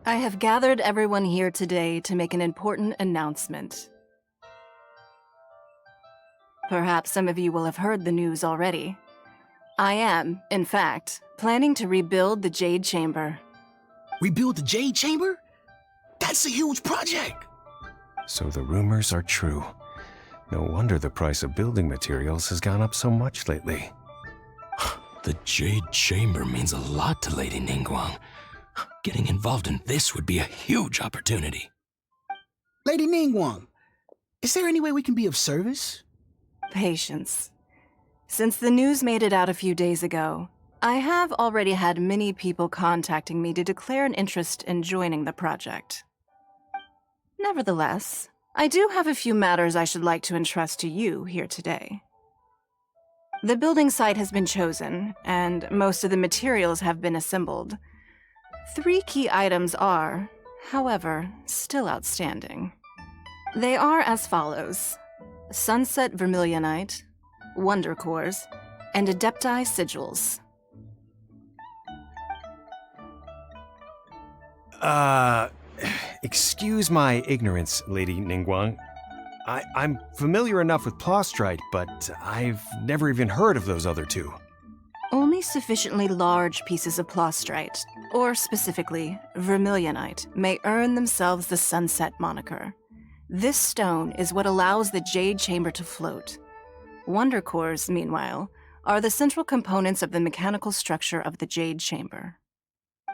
I have gathered everyone here today to make an important announcement. Perhaps some of you will have heard the news already. I am, in fact, planning to rebuild the Jade Chamber. Rebuild the Jade Chamber? That's a huge project! So the rumors are true. No wonder the price of building materials has gone up so much lately. The Jade Chamber means a lot to Lady Ningguang. Getting involved in this would be a huge opportunity. Lady Ningguang, is there any way we can be of service? Patience. Since the news made it out a few days ago, I have already had many people contacting me to declare an interest in joining the project. Nevertheless, I do have a few matters I should like to entrust to you here today. The building site has been chosen, and most of the materials have been assembled. 3 key items are, however, still outstanding. They are as follows: Sunset Vermilionite, Wonder Cores, and Adepti Sigils. Excuse my ignorance, Lady Ningguang. I'm familiar enough with Plostrite, but I've never even heard of those other 2. Only sufficiently large pieces of Plostrite, or specifically Vermilionite, may earn themselves the Sunset moniker. This stone is what allows the Jade Chamber to float. Wonder Cores, meanwhile, are the central components of the mechanical structure of the Jade Chamber.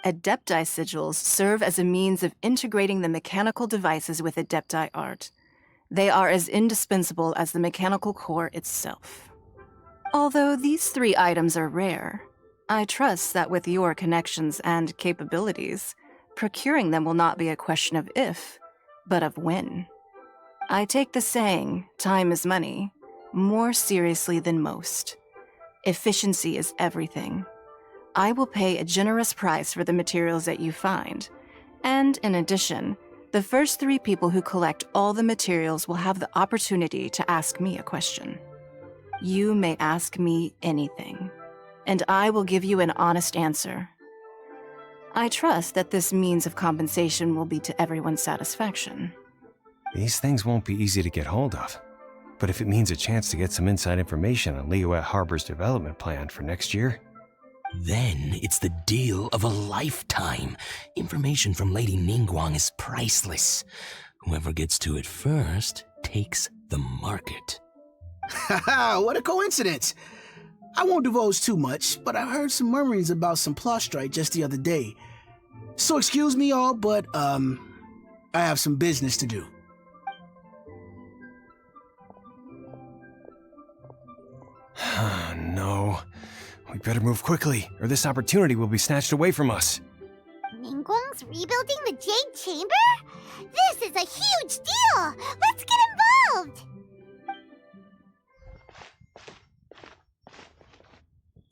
Adepti Sigils serve as a means of integrating the mechanical devices with Adepti art. They are as indispensable as the mechanical core itself. Although these 3 items are rare, I trust that with your connections and capabilities, procuring them will not be a question of if, but of when. I take the saying, time is money, more seriously than most. Efficiency is everything. I will pay a generous price for the materials that you find, and in addition, the first 3 people who collect all the materials will have the opportunity to ask me a question. You may ask me anything, and I will give you an honest answer. I trust that this means of compensation will be to everyone's satisfaction. These things won't be easy to get hold of. But if it means a chance to get some inside information on Liyuet Harbor's development plan for next year... Then it's the deal of a lifetime. Information from Lady Ningguang is priceless. Whoever gets to it first takes the market. Haha, what a coincidence! I won't divulge too much, but I heard some murmurings about some Plostrite just the other day. So excuse me all, but, I have some business to do. No. We better move quickly, or this opportunity will be snatched away from us. Ningguang's rebuilding the Jade Chamber? This is a huge deal! Let's get involved!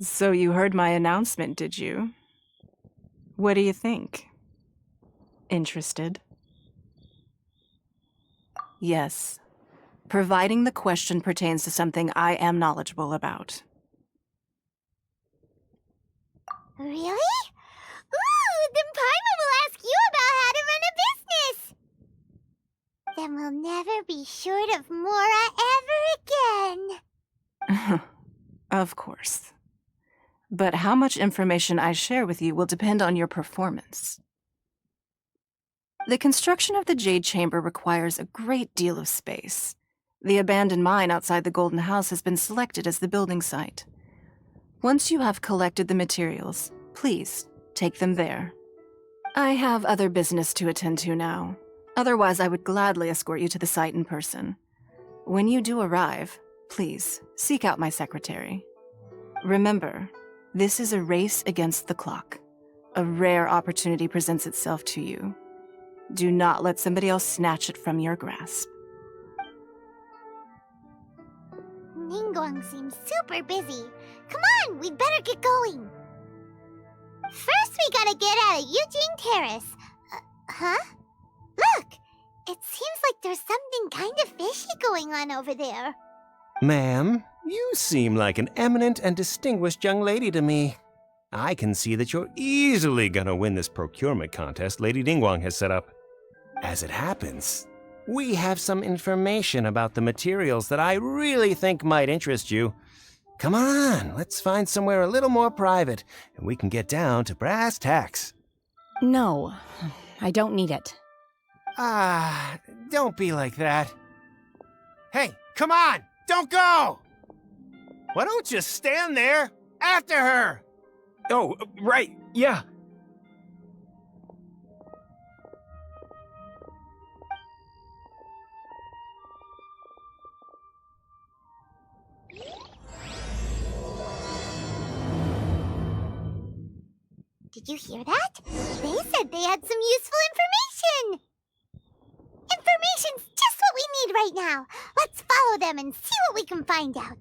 So you heard my announcement, did you? What do you think? Interested? Yes. Providing the question pertains to something I am knowledgeable about. Really? Ooh, then Paimon will ask you about how to run a business! Then we'll never be short of Mora ever again. Of course. But how much information I share with you will depend on your performance. The construction of the Jade Chamber requires a great deal of space. The abandoned mine outside the Golden House has been selected as the building site. Once you have collected the materials, please take them there. I have other business to attend to now. Otherwise, I would gladly escort you to the site in person. When you do arrive, please seek out my secretary. Remember, this is a race against the clock. A rare opportunity presents itself to you. Do not let somebody else snatch it from your grasp. Ningguang seems super busy. Come on, we'd better get going. First, we gotta get out of Eugene Terrace. Huh? Look! It seems like there's something kind of fishy going on over there. Ma'am, you seem like an eminent and distinguished young lady to me. I can see that you're easily gonna win this procurement contest Lady Ningguang has set up. As it happens, we have some information about the materials that I really think might interest you. Come on, let's find somewhere a little more private, and we can get down to brass tacks. No, I don't need it. Don't be like that. Hey, come on, don't go! Why don't you stand there after her? Oh, right, yeah. Did you hear that? They said they had some useful information! Information's just what we need right now. Let's follow them and see what we can find out.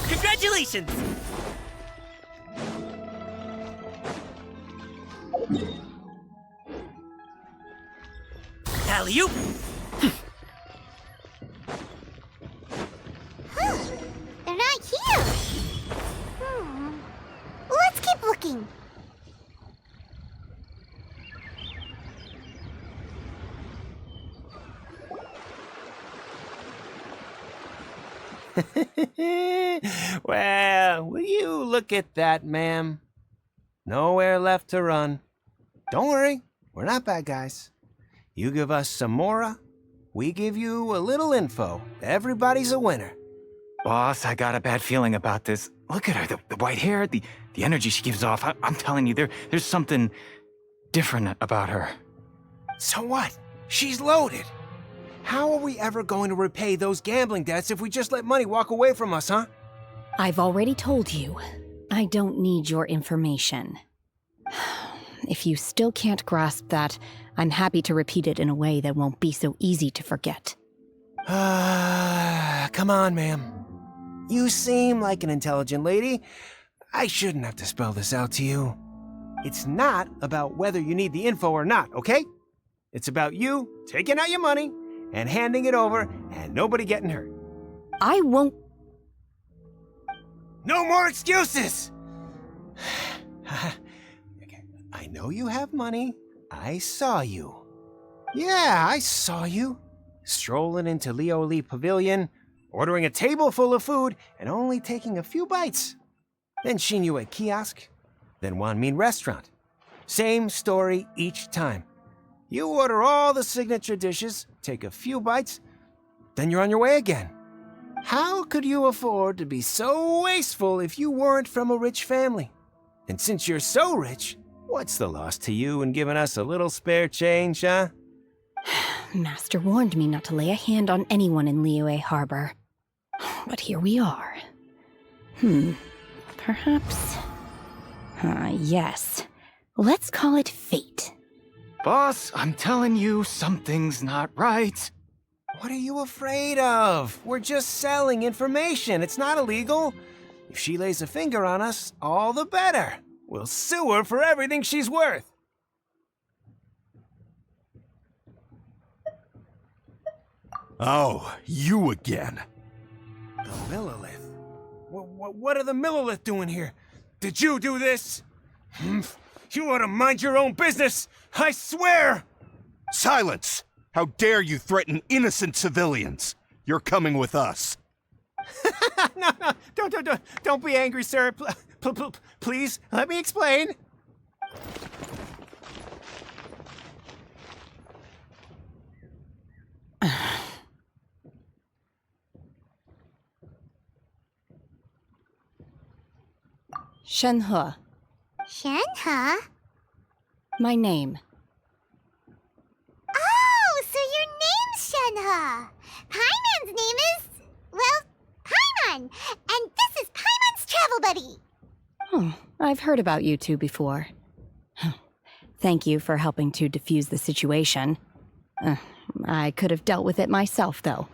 Congratulations! Alley-oop! They're not here. Let's keep looking. Well, will you look at that, ma'am? Nowhere left to run. Don't worry, we're not bad guys. You give us some mora, we give you a little info. Everybody's a winner. Boss, I got a bad feeling about this. Look at her, the white hair, the energy she gives off. I'm telling you, there's something different about her. So what? She's loaded. How are we ever going to repay those gambling debts if we just let money walk away from us, huh? I've already told you, I don't need your information. If you still can't grasp that, I'm happy to repeat it in a way that won't be so easy to forget. Come on, ma'am. You seem like an intelligent lady. I shouldn't have to spell this out to you. It's not about whether you need the info or not, okay? It's about you taking out your money and handing it over and nobody getting hurt. I won't. No more excuses! I know you have money. I saw you. Yeah, I saw you. Strolling into Leo Lee Pavilion, ordering a table full of food, and only taking a few bites. Then Shinyue Kiosk, then Wanmin Restaurant. Same story each time. You order all the signature dishes, take a few bites, then you're on your way again. How could you afford to be so wasteful if you weren't from a rich family? And since you're so rich, what's the loss to you in giving us a little spare change, huh? Master warned me not to lay a hand on anyone in Liyue Harbor. But here we are. Perhaps... yes. Let's call it fate. Boss, I'm telling you, something's not right. What are you afraid of? We're just selling information. It's not illegal. If she lays a finger on us, all the better. We'll sue her for everything she's worth. Oh, you again. The Millilith? What are the Millilith doing here? Did you do this? You ought to mind your own business, I swear! Silence! How dare you threaten innocent civilians? You're coming with us. No, don't be angry, sir. Please, let me explain. Shenhe, Shenhe? my name. Oh, so your name's Shenhe. Paimon's name is, well, Paimon. And this is Paimon's travel buddy. I've heard about you two before. Thank you for helping to defuse the situation. I could have dealt with it myself, though.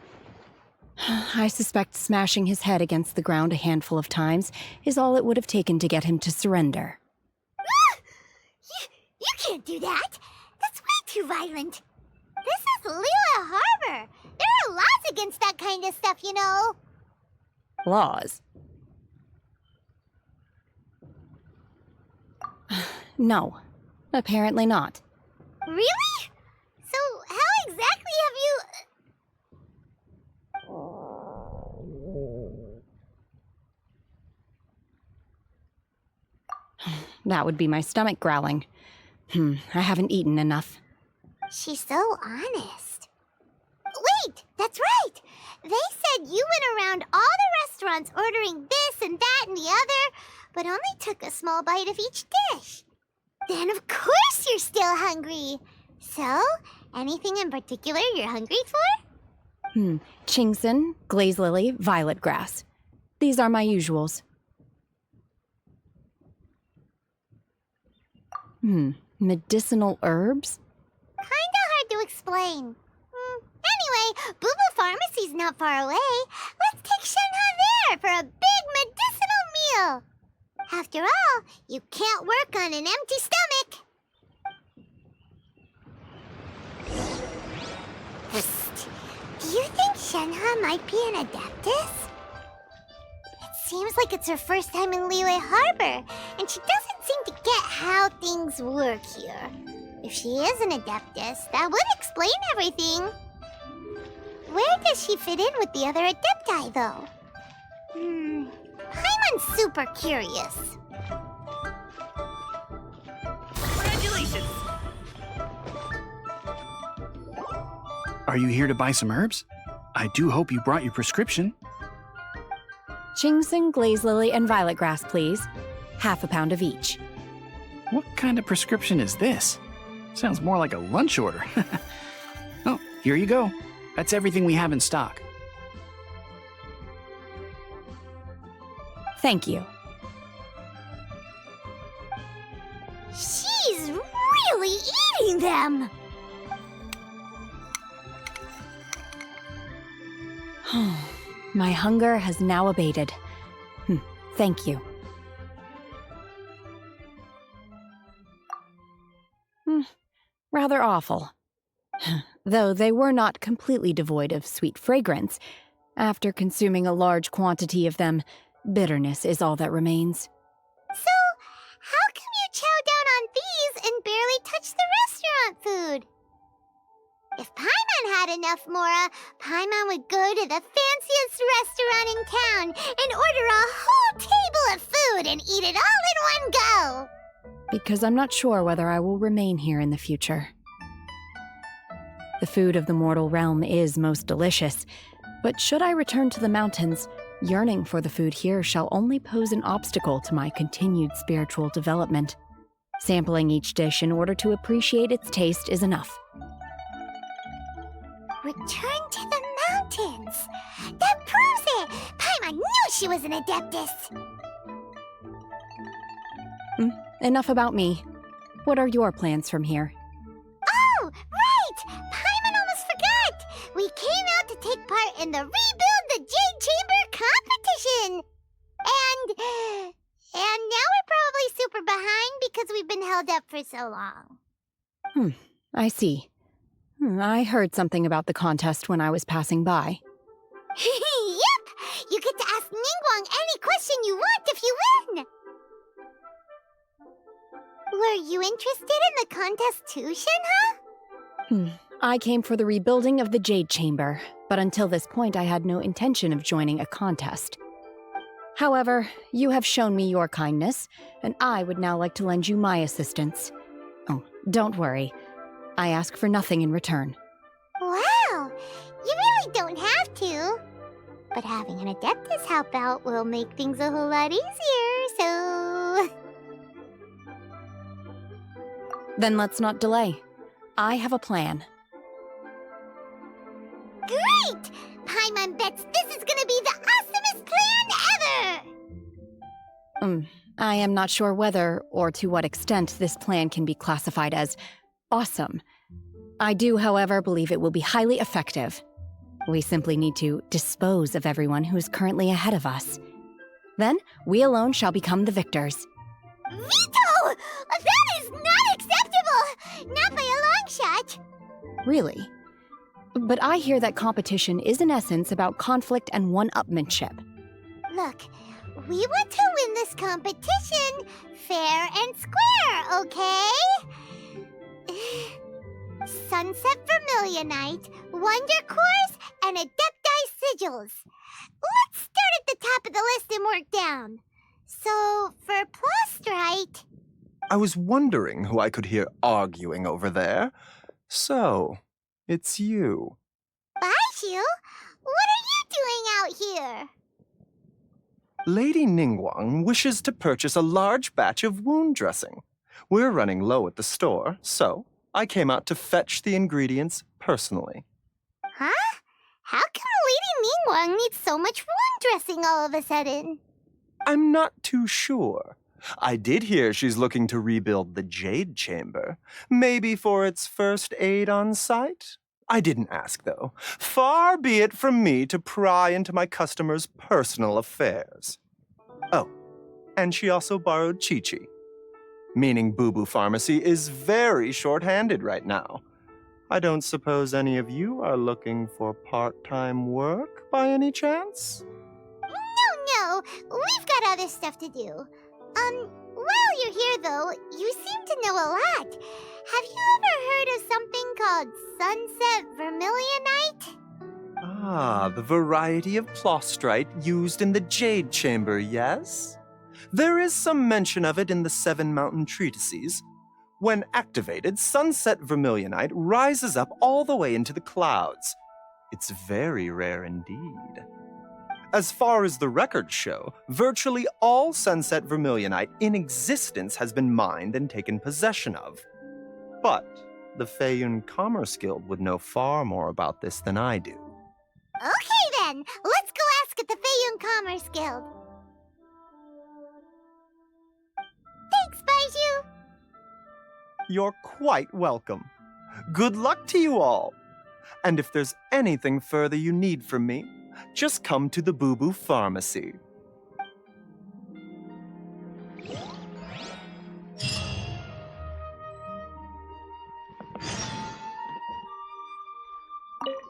I suspect smashing his head against the ground a handful of times is all it would have taken to get him to surrender. You can't do that. That's way too violent. This is Lila Harbor. There are laws against that kind of stuff, you know. Laws? No, apparently not. Really? So how exactly have you... That would be my stomach growling. I haven't eaten enough. She's so honest. Wait, that's right. They said you went around all the restaurants ordering this and that and the other, but only took a small bite of each dish. Then of course you're still hungry. So, anything in particular you're hungry for? Chingson, glaze lily, violet grass. These are my usuals. Medicinal herbs? Kinda hard to explain. Anyway, Boo Boo Pharmacy's not far away. Let's take Shenhe there for a big medicinal meal. After all, you can't work on an empty stomach. Psst. Do you think Shenhe might be an Adeptus? It seems like it's her first time in Liyue Harbor, and she doesn't seem to get how things work here. If she is an Adeptus, that would explain everything. Where does she fit in with the other Adepti, though? Paimon's super curious. Congratulations! Are you here to buy some herbs? I do hope you brought your prescription. Chingson, glaze lily, and violet grass, please. Half a pound of each. What kind of prescription is this? Sounds more like a lunch order. Oh, here you go. That's everything we have in stock. Thank you. She's really eating them! My hunger has now abated. Thank you. Rather awful. Though they were not completely devoid of sweet fragrance. After consuming a large quantity of them, bitterness is all that remains. So, how come you chow down on these and barely touch the restaurant food? If Paimon had enough Mora, Paimon would go to the fanciest restaurant in town and order a whole table of food and eat it all in one go. Because I'm not sure whether I will remain here in the future. The food of the mortal realm is most delicious, but should I return to the mountains, yearning for the food here shall only pose an obstacle to my continued spiritual development. Sampling each dish in order to appreciate its taste is enough. Return to the mountains! That proves it! Paimon knew she was an Adeptus! Enough about me. What are your plans from here? Oh, right! Paimon almost forgot! We came out to take part in the Rebuild the Jade Chamber competition! And now we're probably super behind because we've been held up for so long. I see. I heard something about the contest when I was passing by. Yep! You get to ask Ningguang any question you want if you win! Were you interested in the contest too, Shenhe? I came for the rebuilding of the Jade Chamber, but until this point I had no intention of joining a contest. However, you have shown me your kindness, and I would now like to lend you my assistance. Oh, don't worry. I ask for nothing in return. Wow! You really don't have to. But having an Adeptus help out will make things a whole lot easier, so... Then let's not delay. I have a plan. Great! Paimon bets this is gonna be the awesomest plan ever! I am not sure whether or to what extent this plan can be classified as awesome. I do, however, believe it will be highly effective. We simply need to dispose of everyone who is currently ahead of us. Then, we alone shall become the victors. Veto! That is not acceptable! Not by a long shot! Really? But I hear that competition is in essence about conflict and one-upmanship. Look, we want to win this competition fair and square, okay? Sunset Vermilionite, Wonder Cores, and Adepti Sigils. Let's start at the top of the list and work down. So, for Plustrite... I was wondering who I could hear arguing over there. So, it's you. Baishu? What are you doing out here? Lady Ningguang wishes to purchase a large batch of wound dressing. We're running low at the store, so I came out to fetch the ingredients personally. Huh? How come Lady Ningguang needs so much wound dressing all of a sudden? I'm not too sure. I did hear she's looking to rebuild the Jade Chamber. Maybe for its first aid on site? I didn't ask, though. Far be it from me to pry into my customers' personal affairs. Oh, and she also borrowed Chi-Chi. Meaning Boo Boo Pharmacy is very short-handed right now. I don't suppose any of you are looking for part-time work by any chance? No, we've got other stuff to do. While you're here, though, you seem to know a lot. Have you ever heard of something called Sunset Vermilionite? Ah, the variety of Plustrite used in the Jade Chamber, yes? There is some mention of it in the Seven Mountain Treatises. When activated, Sunset Vermilionite rises up all the way into the clouds. It's very rare indeed. As far as the records show, virtually all Sunset Vermilionite in existence has been mined and taken possession of. But the Feiyun Commerce Guild would know far more about this than I do. Okay then, let's go ask at the Feiyun Commerce Guild. Thanks, Baiju. You're quite welcome. Good luck to you all. And if there's anything further you need from me, just come to the Boo Boo Pharmacy.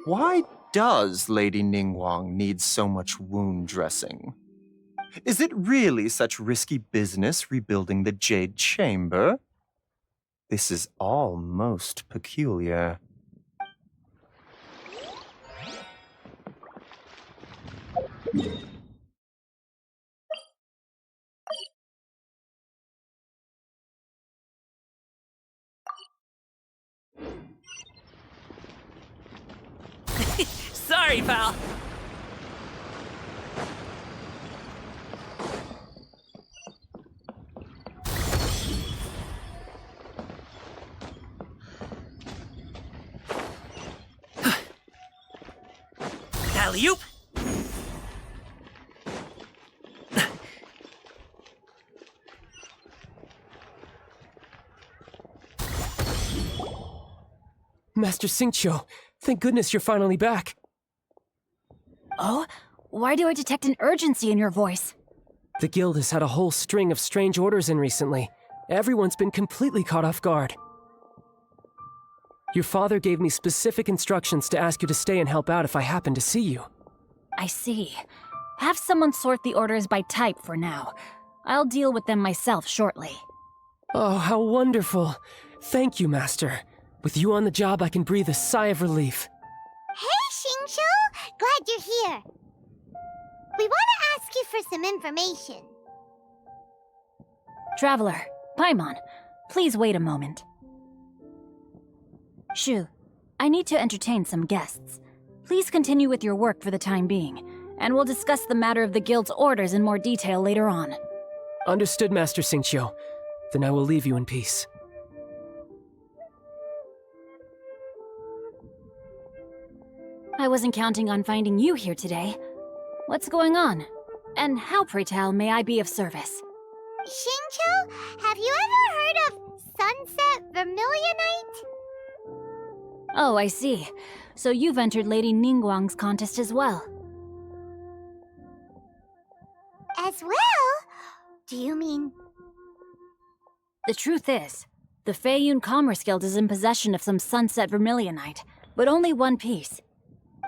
Why does Lady Ningguang need so much wound dressing? Is it really such risky business rebuilding the Jade Chamber? This is all most peculiar. Sorry, pal. Alley-oop. Master Xingqiu, thank goodness you're finally back. Oh? Why do I detect an urgency in your voice? The guild has had a whole string of strange orders in recently. Everyone's been completely caught off guard. Your father gave me specific instructions to ask you to stay and help out if I happen to see you. I see. Have someone sort the orders by type for now. I'll deal with them myself shortly. Oh, how wonderful. Thank you, Master. With you on the job, I can breathe a sigh of relief. Hey, Xingqiu! Glad you're here. We want to ask you for some information. Traveler, Paimon, please wait a moment. Shu, I need to entertain some guests. Please continue with your work for the time being, and we'll discuss the matter of the guild's orders in more detail later on. Understood, Master Xingqiu. Then I will leave you in peace. I wasn't counting on finding you here today. What's going on? And how, pray tell, may I be of service? Xingqiu, have you ever heard of Sunset Vermilionite? Oh, I see. So you've entered Lady Ningguang's contest as well. As well? Do you mean... The truth is, the Feiyun Commerce Guild is in possession of some sunset vermilionite, but only one piece.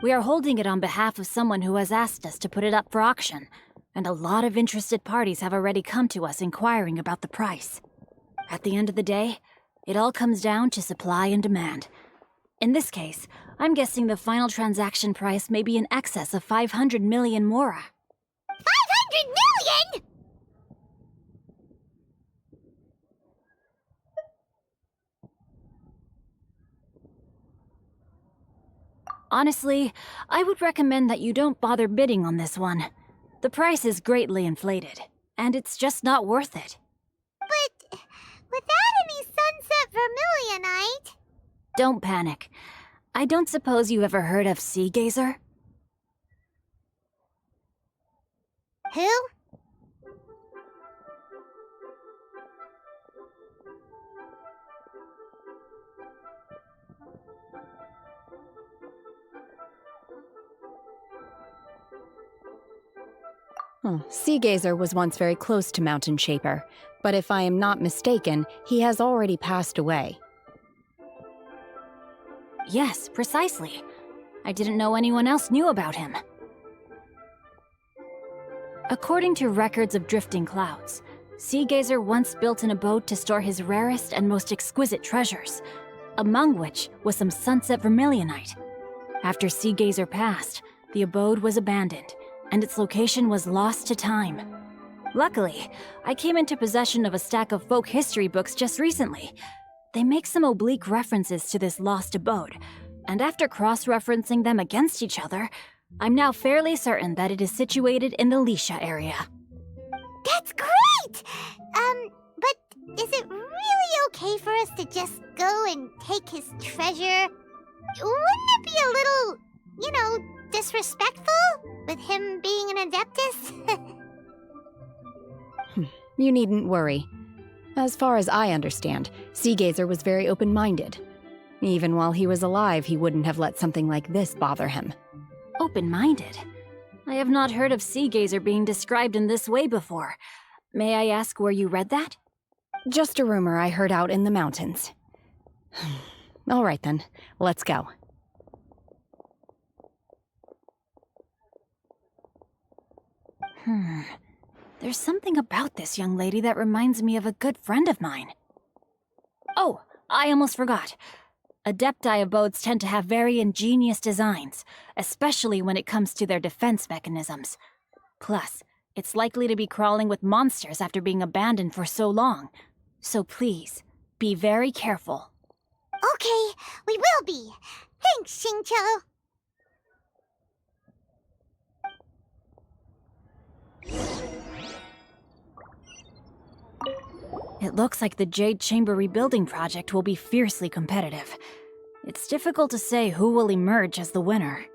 We are holding it on behalf of someone who has asked us to put it up for auction, and a lot of interested parties have already come to us inquiring about the price. At the end of the day, it all comes down to supply and demand. In this case, I'm guessing the final transaction price may be in excess of 500 million mora. 500 million?! Honestly, I would recommend that you don't bother bidding on this one. The price is greatly inflated, and it's just not worth it. But without any sunset vermilionite... Don't panic. I don't suppose you ever heard of Sea Gazer? Who? Sea Gazer was once very close to Mountain Shaper, but if I am not mistaken, he has already passed away. Yes, precisely. I didn't know anyone else knew about him. According to records of drifting clouds, Sea Gazer once built an abode to store his rarest and most exquisite treasures, among which was some sunset vermilionite. After Sea Gazer passed, the abode was abandoned, and its location was lost to time. Luckily, I came into possession of a stack of folk history books just recently. They make some oblique references to this lost abode, and after cross-referencing them against each other, I'm now fairly certain that it is situated in the Lisha area. That's great! But is it really okay for us to just go and take his treasure? Wouldn't it be a little, disrespectful? With him being an Adeptus? You needn't worry. As far as I understand, Sea Gazer was very open-minded. Even while he was alive, he wouldn't have let something like this bother him. Open-minded? I have not heard of Sea Gazer being described in this way before. May I ask where you read that? Just a rumor I heard out in the mountains. All right then, let's go. There's something about this young lady that reminds me of a good friend of mine. Oh, I almost forgot. Adepti abodes tend to have very ingenious designs, especially when it comes to their defense mechanisms. Plus, it's likely to be crawling with monsters after being abandoned for so long. So please, be very careful. Okay, we will be. Thanks, Xingqiu. It looks like the Jade Chamber rebuilding project will be fiercely competitive. It's difficult to say who will emerge as the winner.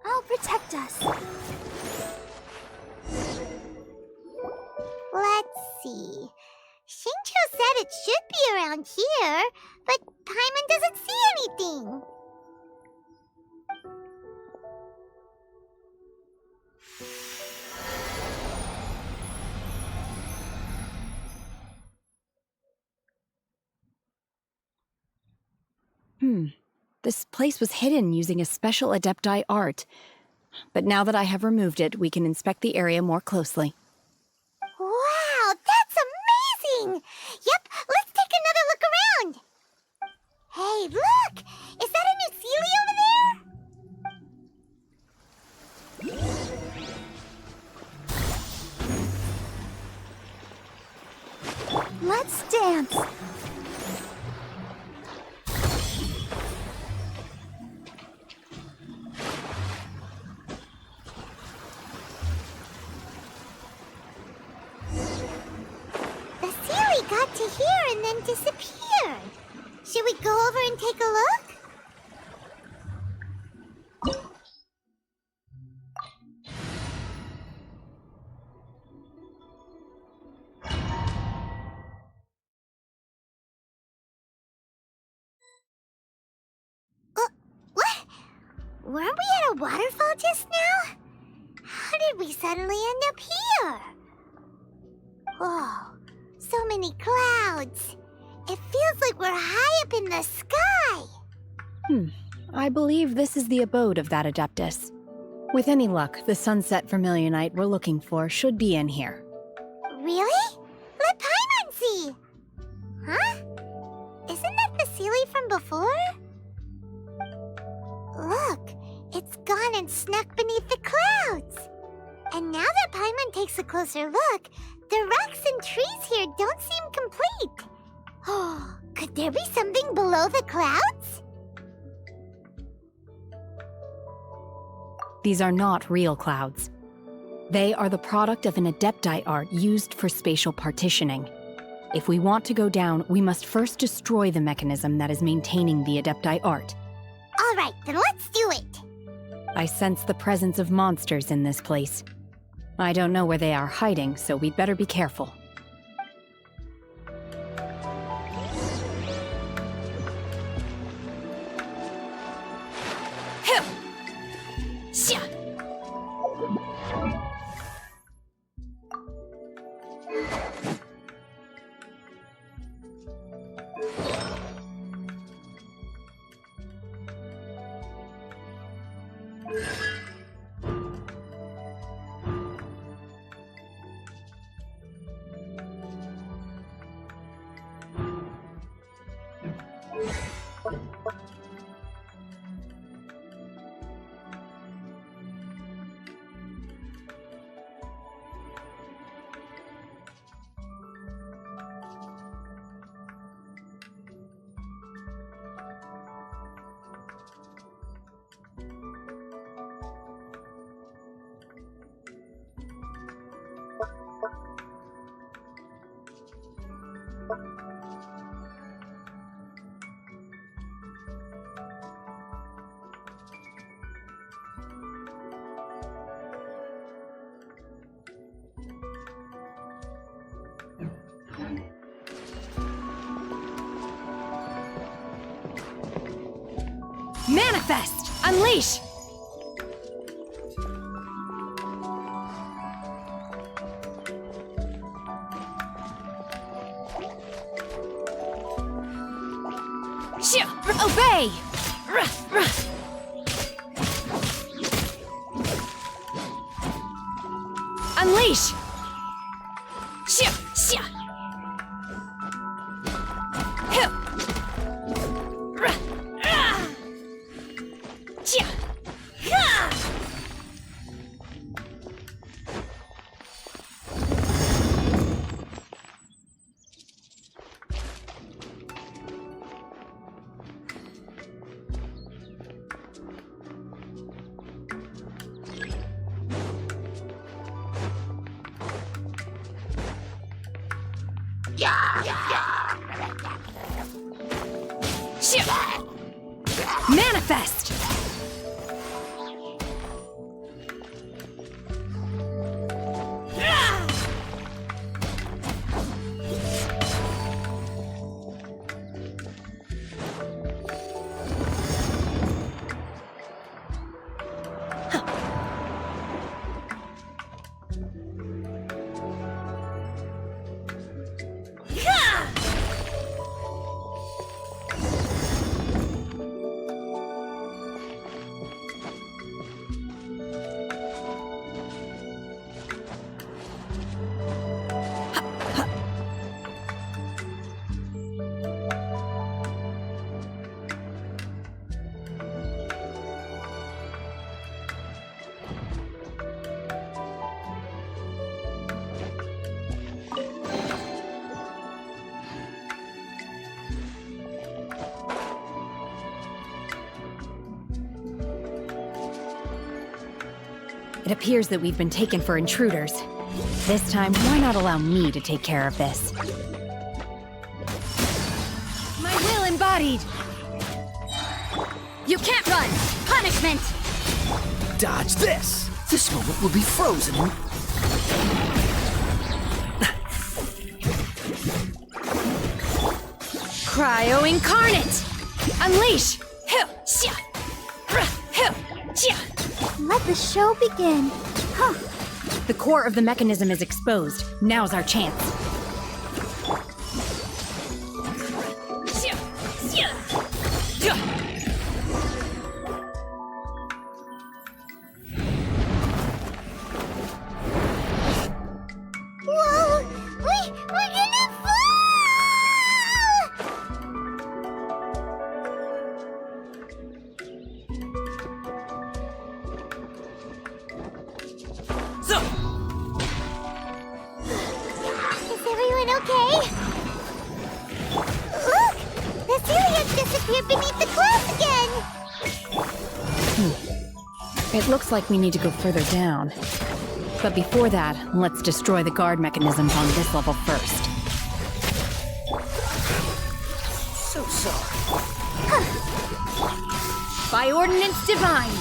I'll protect us. Let's see. Xingqiu said it should be around here, but Paimon doesn't see anything. This place was hidden using a special Adepti art. But now that I have removed it, we can inspect the area more closely. Wow, that's amazing! Yep, let's take another look around. Hey, look! Is that a new Sealy over there? chance. The Sealy got to here and then disappeared. Should we go over and take a look? What? Weren't we at a waterfall just now? How did we suddenly end up here? Oh, so many clouds. It feels like we're high up in the sky. I believe this is the abode of that Adeptus. With any luck, the sunset vermilionite we're looking for should be in here. Really? Let Paimon see. Huh? Isn't that the Sealy from before? Look, it's gone and snuck beneath the clouds. And now that Paimon takes a closer look, the rocks and trees here don't seem complete. Oh, could there be something below the clouds? These are not real clouds. They are the product of an Adepti art used for spatial partitioning. If we want to go down, we must first destroy the mechanism that is maintaining the Adepti art. All right, then let's do it. I sense the presence of monsters in this place. I don't know where they are hiding, so we'd better be careful. Manifest! Unleash! Obey! Unleash! Manifest! It appears that we've been taken for intruders. This time, why not allow me to take care of this? My will embodied! You can't run! Punishment! Dodge this! This moment will be frozen in... Cryo Incarnate! Unleash! Let the show begin. Huh. The core of the mechanism is exposed. Now's our chance. Whoa! We're gonna fall! Is everyone okay? Look! The ceiling disappeared beneath the clouds again! It looks like we need to go further down. But before that, let's destroy the guard mechanisms on this level first. So sorry. By Ordinance Divine!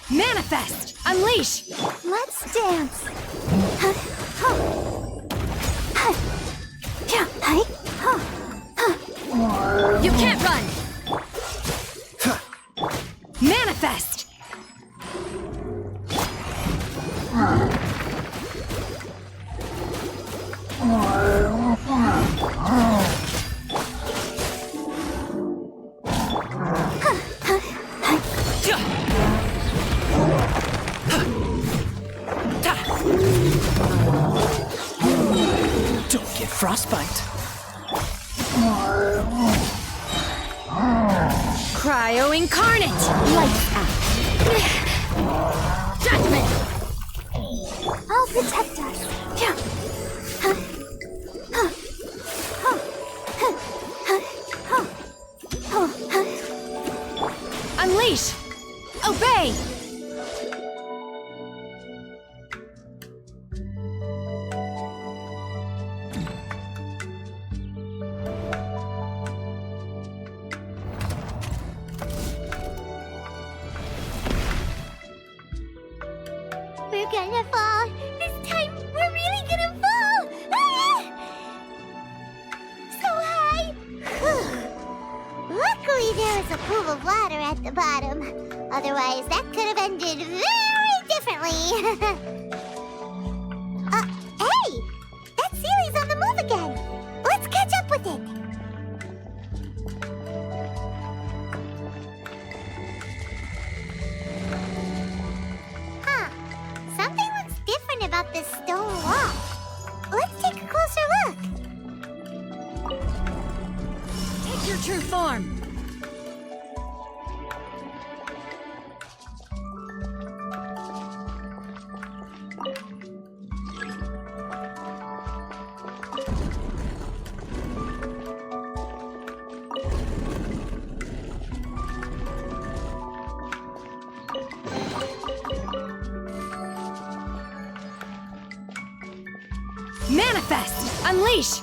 Manifest! Unleash! Let's dance! You can't run! Manifest! Don't get frostbite. Cryo Incarnate! Lights out. Judgment! I'll protect us. Unleash! Obey! We're gonna fall. This time, we're really gonna fall. Ah! So high. Luckily, there is a pool of water at the bottom. Otherwise, that could have ended very differently. Hey! That ceiling's on the move again. Let's catch up with it. Huh. Something looks different about this stone wall. Let's take a closer look. Take your true form! Manifest! Unleash!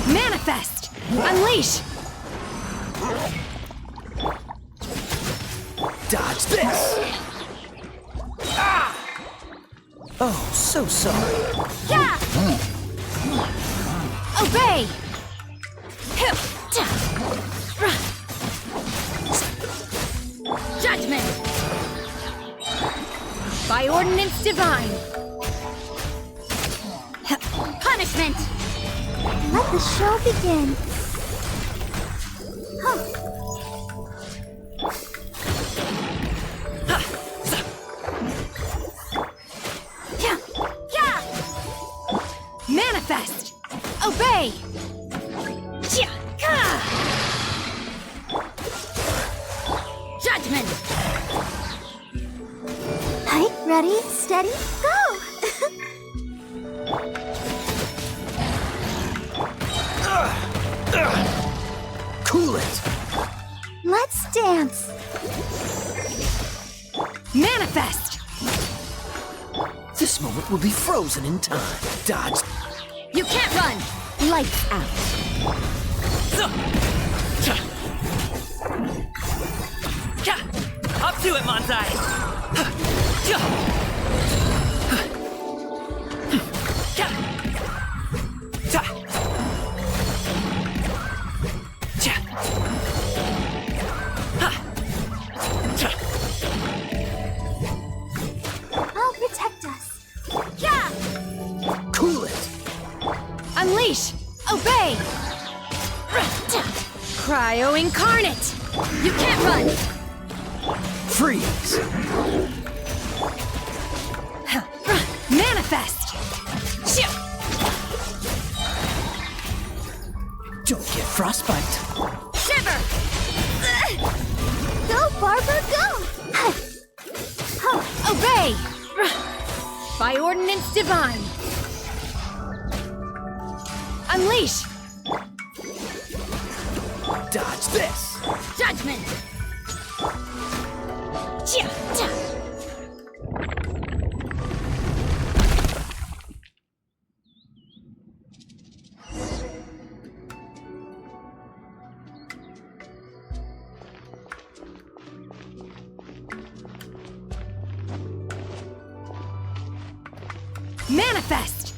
Manifest! Unleash! Dodge this! Oh, so sorry. Yeah! Obey! Judgment! By ordinance divine! Punishment! Let the show begin. Huh. Manifest! Obey! Judgment! Right, ready, steady, go! Cool it! Let's dance! Manifest! This moment will be frozen in time. Dodge. You can't run! Lights out. Up to it, Montai! I'll protect us. Yeah! Cool it! Unleash! Obey! Cryo incarnate! You can't run! Freeze! Manifest! Don't get frostbite. Shiver! Go, Barbara, go! Obey! By ordinance divine! Unleash! Dodge this! Judgment! Manifest!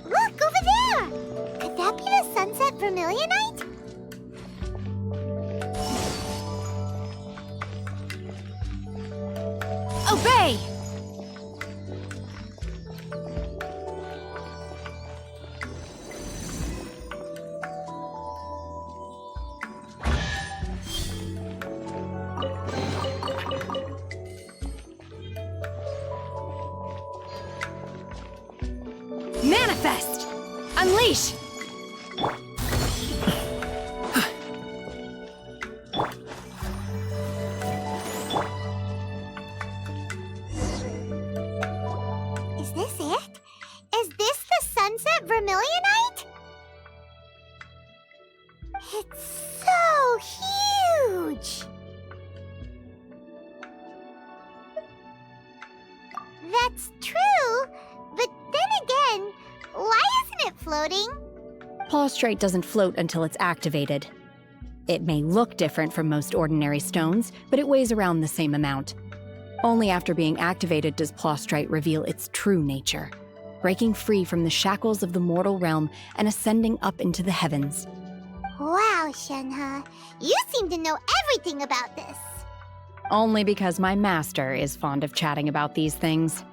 Look, over there! Could that be the sunset vermilionite? Obey! Manifest! Unleash! Is this it? Is this the sunset vermilionite? It's so huge! That's true, but then again, why isn't it floating? Plaustrite doesn't float until it's activated. It may look different from most ordinary stones, but it weighs around the same amount. Only after being activated does Plaustrite reveal its true nature, breaking free from the shackles of the mortal realm and ascending up into the heavens. Wow, Shenhe, you seem to know everything about this. Only because my master is fond of chatting about these things.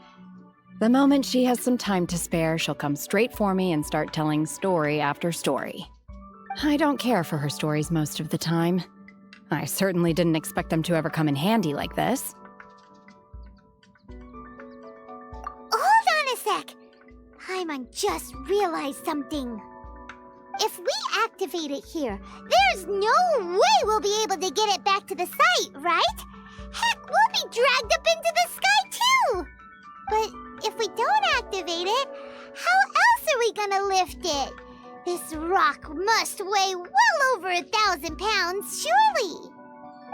The moment she has some time to spare, she'll come straight for me and start telling story after story. I don't care for her stories most of the time. I certainly didn't expect them to ever come in handy like this. Hold on a sec. Paimon just realized something. If we activate it here, there's no way we'll be able to get it back to the site, right? Heck, we'll be dragged up into the sky too! But if we don't activate it, how else are we gonna lift it? This rock must weigh well over 1,000 pounds, surely!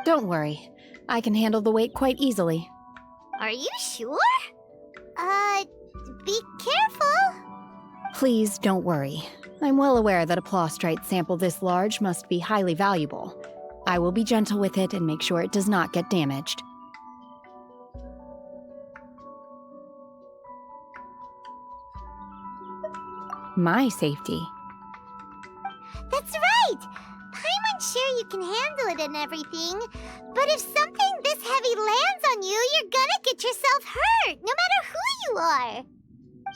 Don't worry. I can handle the weight quite easily. Are you sure? Be careful! Please don't worry. I'm well aware that a plaustrite sample this large must be highly valuable. I will be gentle with it and make sure it does not get damaged. My safety. That's right! Paimon's sure you can handle it and everything, but if something this heavy lands on you, you're gonna get yourself hurt, no matter who you are.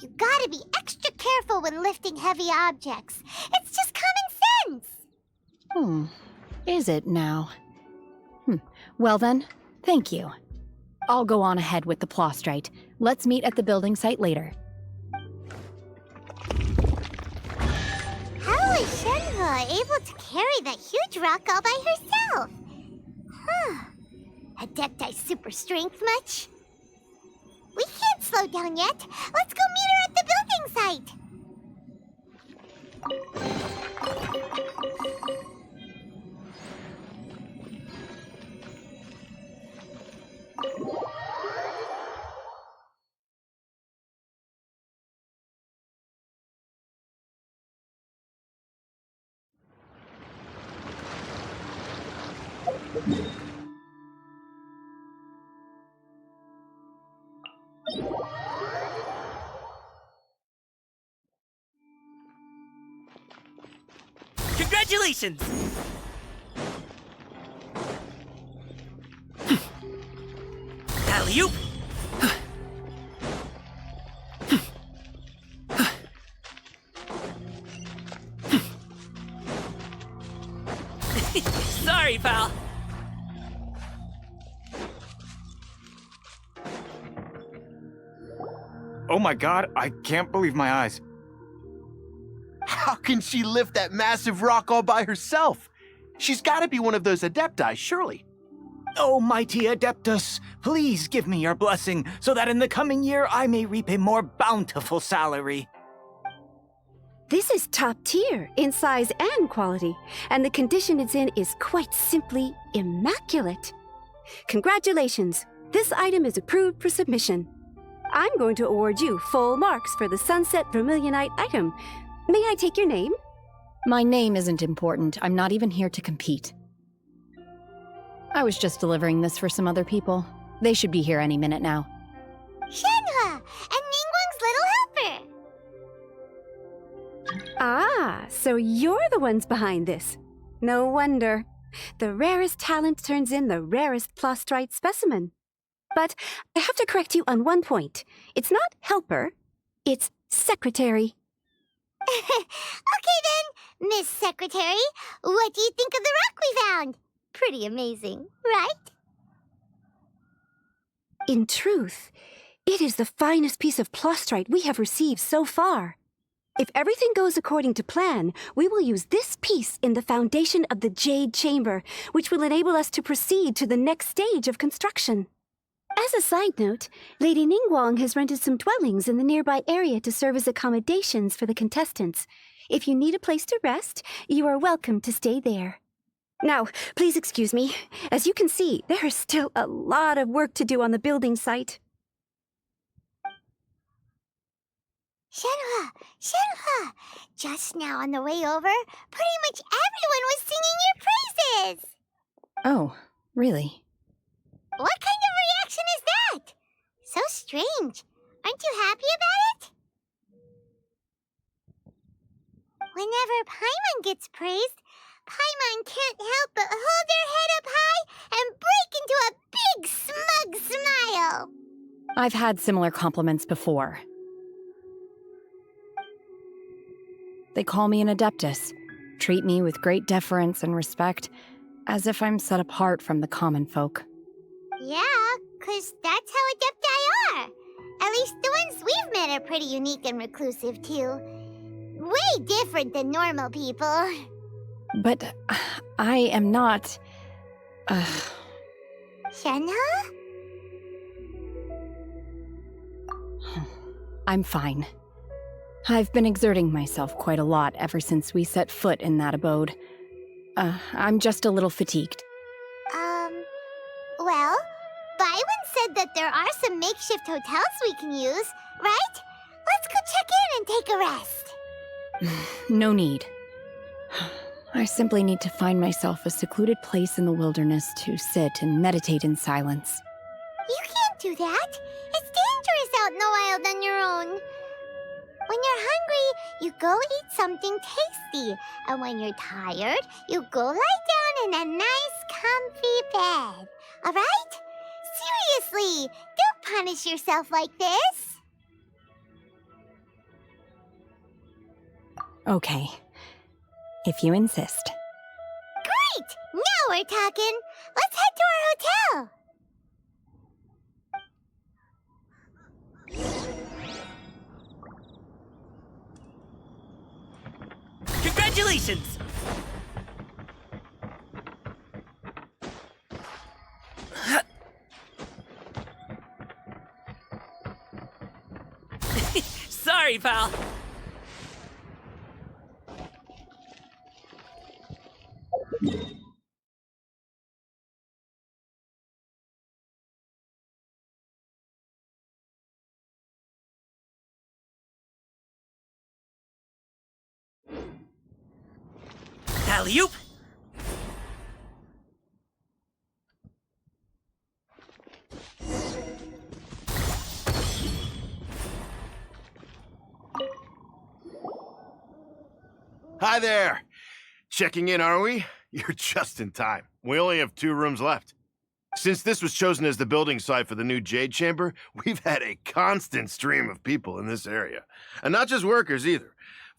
You gotta be extra careful when lifting heavy objects. It's just common sense. Is it now? Well then, thank you. I'll go on ahead with the plostrite. Let's meet at the building site later. How is Shenhua able to carry that huge rock all by herself? Adepti super strength much? We can't slow down yet. Let's go meet her at the building site. Congratulations! Alley-oop! Sorry, pal. Oh my god, I can't believe my eyes. How can she lift that massive rock all by herself? She's gotta be one of those Adepti, surely. Oh, mighty Adeptus, please give me your blessing so that in the coming year I may reap a more bountiful salary. This is top tier in size and quality, and the condition it's in is quite simply immaculate. Congratulations! This item is approved for submission. I'm going to award you full marks for the Sunset Vermilionite item. May I take your name? My name isn't important. I'm not even here to compete. I was just delivering this for some other people. They should be here any minute now. Shenhua and Ningguang's little helper. Ah, so you're the ones behind this. No wonder. The rarest talent turns in the rarest plostrite specimen. But I have to correct you on one point. It's not helper, it's secretary. Okay then, Miss Secretary, what do you think of the rock we found? Pretty amazing, right? In truth, it is the finest piece of plostrite we have received so far. If everything goes according to plan, we will use this piece in the foundation of the Jade Chamber, which will enable us to proceed to the next stage of construction. As a side note, Lady Ningguang has rented some dwellings in the nearby area to serve as accommodations for the contestants. If you need a place to rest, you are welcome to stay there. Now, please excuse me. As you can see, there is still a lot of work to do on the building site. Shenhua! Just now on the way over, pretty much everyone was singing your praises! Oh, really? What kind of reaction is that? So strange. Aren't you happy about it? Whenever Paimon gets praised, Paimon can't help but hold their head up high and break into a big, smug smile. I've had similar compliments before. They call me an Adeptus, treat me with great deference and respect, as if I'm set apart from the common folk. Yeah, 'cause that's how Adepti are. At least the ones we've met are pretty unique and reclusive, too. Way different than normal people. But I am not... Shenhua? I'm fine. I've been exerting myself quite a lot ever since we set foot in that abode. I'm just a little fatigued. Well, Byron said that there are some makeshift hotels we can use, right? Let's go check in and take a rest. No need. I simply need to find myself a secluded place in the wilderness to sit and meditate in silence. You can't do that. It's dangerous out in the wild on your own. When you're hungry, you go eat something tasty. And when you're tired, you go lie down in a nice, comfy bed. All right? Seriously, don't punish yourself like this. Okay. If you insist. Great! Now we're talking. Let's head to our hotel. Congratulations! Sorry, pal. Alley-oop! Hi there! Checking in, are we? You're just in time. We only have 2 rooms left. Since this was chosen as the building site for the new Jade Chamber, we've had a constant stream of people in this area. And not just workers either.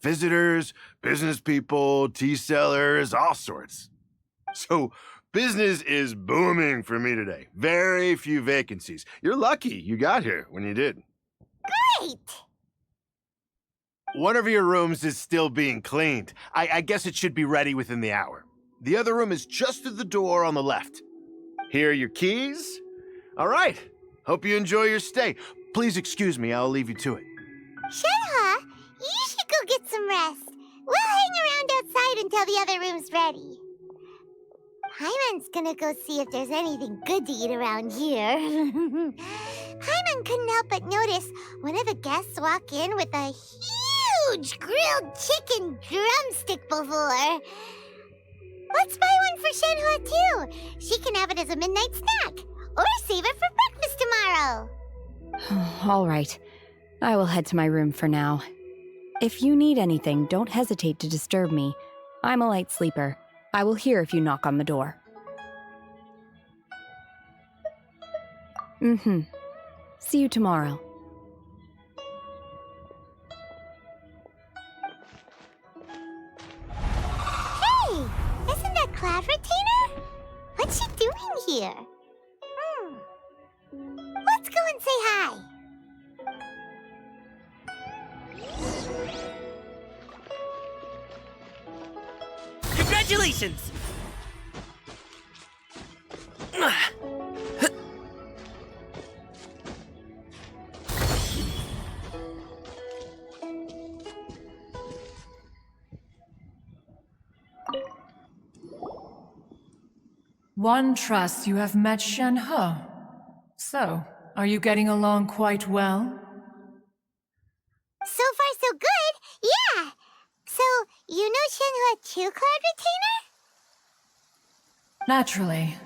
Visitors, business people, tea sellers, all sorts. So, business is booming for me today. Very few vacancies. You're lucky you got here when you did. Great! One of your rooms is still being cleaned. I guess it should be ready within the hour. The other room is just through the door on the left. Here are your keys. All right. Hope you enjoy your stay. Please excuse me, I'll leave you to it. Shenhe, you should go get some rest. We'll hang around outside until the other room's ready. Paimon's gonna go see if there's anything good to eat around here. Paimon couldn't help but notice one of the guests walk in with a huge grilled chicken drumstick before. Let's buy one for Shenhe too. She can have it as a midnight snack, or save it for breakfast tomorrow. All right. I will head to my room for now. If you need anything, don't hesitate to disturb me. I'm a light sleeper. I will hear if you knock on the door. See you tomorrow. Hey, isn't that Cloud Retainer? What's she doing here? Let's go and say hi. Congratulations! One trusts you have met Shenhe. So, are you getting along quite well? So far, so good. Yeah. So, you know Shenhe too, Cloud Retainer? Naturally.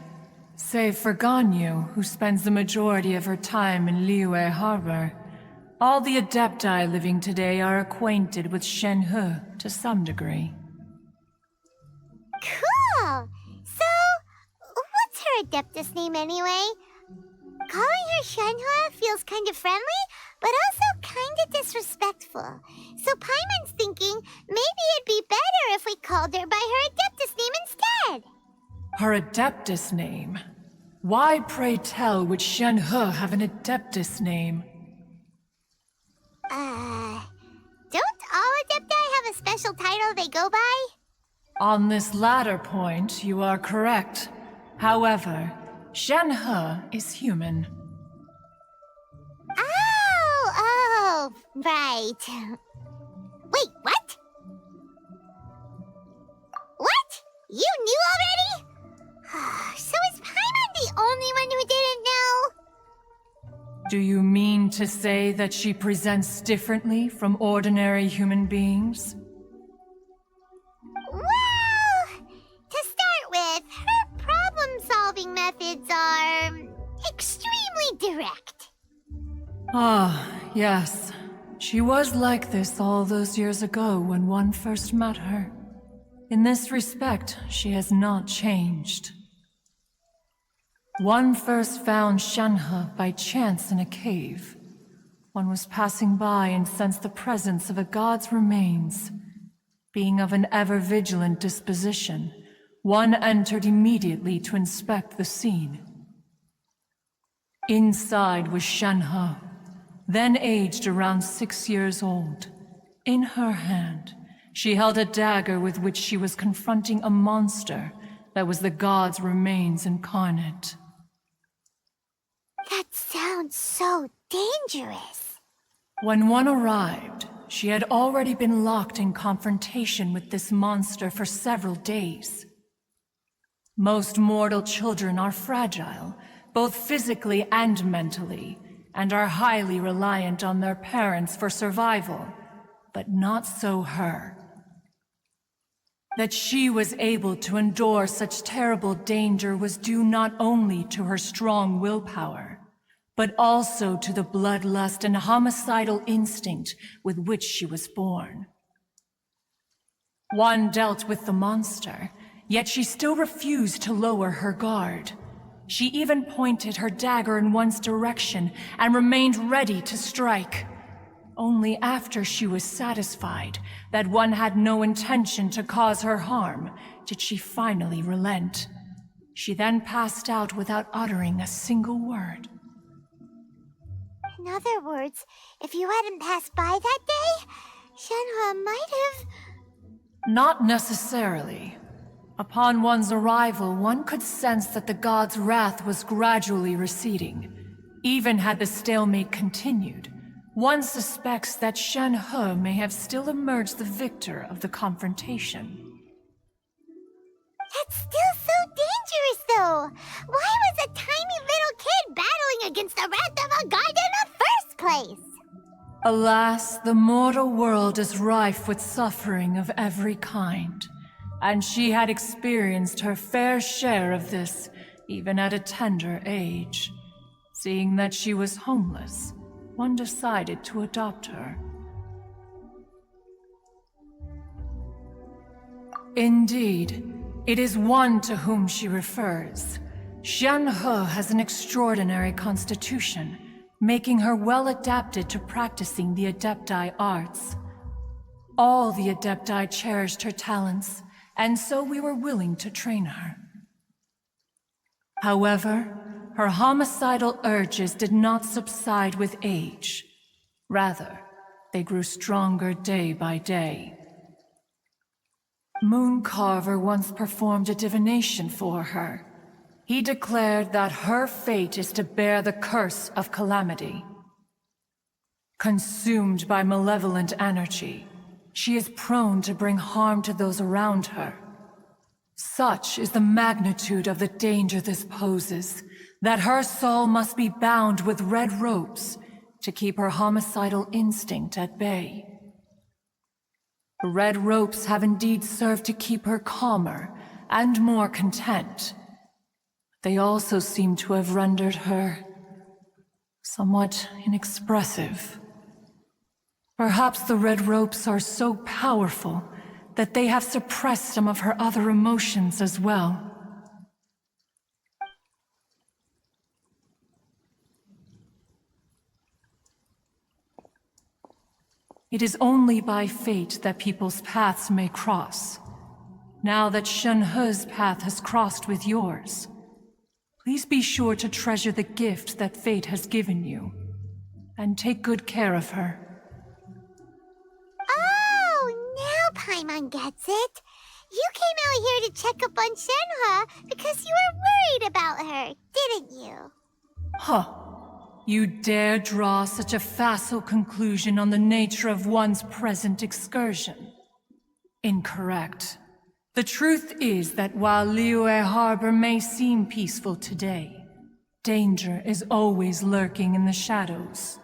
Save for Ganyu, who spends the majority of her time in Liyue Harbor. All the Adepti living today are acquainted with Shenhe to some degree. Cool. So, what's her Adeptus name anyway? Calling her Shenhe feels kind of friendly, but also kind of disrespectful. So Paimon's thinking maybe it'd be better if we called her by her Adeptus name instead. Her Adeptus name? Why, pray tell, would Shenhe have an Adeptus name? Don't all Adepti have a special title they go by? On this latter point, you are correct. However, Shenhe is human. Oh, right. Wait, what? What? You knew already? So is Paimon the only one who didn't know? Do you mean to say that she presents differently from ordinary human beings? Well, Extremely direct. Ah, yes. She was like this all those years ago when one first met her. In this respect, she has not changed. One first found Shenhe by chance in a cave. One was passing by and sensed the presence of a god's remains. Being of an ever-vigilant disposition, one entered immediately to inspect the scene. Inside was Shenhe, then aged around 6 years old. In her hand, she held a dagger with which she was confronting a monster that was the god's remains incarnate. That sounds so dangerous. When one arrived, she had already been locked in confrontation with this monster for several days. Most mortal children are fragile, both physically and mentally, and are highly reliant on their parents for survival, but not so her. That she was able to endure such terrible danger was due not only to her strong willpower, but also to the bloodlust and homicidal instinct with which she was born. One dealt with the monster, yet she still refused to lower her guard. She even pointed her dagger in one's direction and remained ready to strike. Only after she was satisfied that one had no intention to cause her harm did she finally relent. She then passed out without uttering a single word. In other words, if you hadn't passed by that day, Shenhe might have... Not necessarily. Upon one's arrival, one could sense that the god's wrath was gradually receding. Even had the stalemate continued, one suspects that Shenhe may have still emerged the victor of the confrontation. That's still so dangerous, though! Why was a tiny little kid battling against the wrath of a god in the first place? Alas, the mortal world is rife with suffering of every kind, and she had experienced her fair share of this, even at a tender age. Seeing that she was homeless, one decided to adopt her. Indeed, it is one to whom she refers. Shenhe has an extraordinary constitution, making her well adapted to practicing the Adepti arts. All the Adepti cherished her talents, and so we were willing to train her. However, her homicidal urges did not subside with age. Rather, they grew stronger day by day. Mooncarver once performed a divination for her. He declared that her fate is to bear the curse of calamity. Consumed by malevolent energy, she is prone to bring harm to those around her. Such is the magnitude of the danger this poses, that her soul must be bound with red ropes to keep her homicidal instinct at bay. The red ropes have indeed served to keep her calmer and more content. They also seem to have rendered her somewhat inexpressive. Perhaps the red ropes are so powerful that they have suppressed some of her other emotions as well. It is only by fate that people's paths may cross. Now that Shenhe's path has crossed with yours, please be sure to treasure the gift that fate has given you, and take good care of her. Oh, now Paimon gets it. You came out here to check up on Shenhe because you were worried about her, didn't you? Huh. You dare draw such a facile conclusion on the nature of one's present excursion? Incorrect. The truth is that while Liyue Harbor may seem peaceful today, danger is always lurking in the shadows.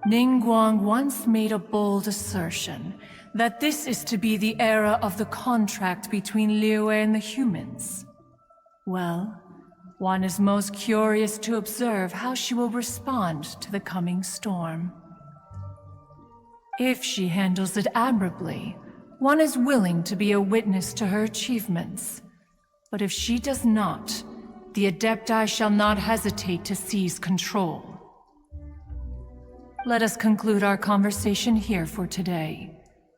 Ningguang once made a bold assertion that this is to be the era of the contract between Liyue and the humans. Well, One is most curious to observe how she will respond to the coming storm. If she handles it admirably, one is willing to be a witness to her achievements. But if she does not, the Adepti shall not hesitate to seize control. Let us conclude our conversation here for today.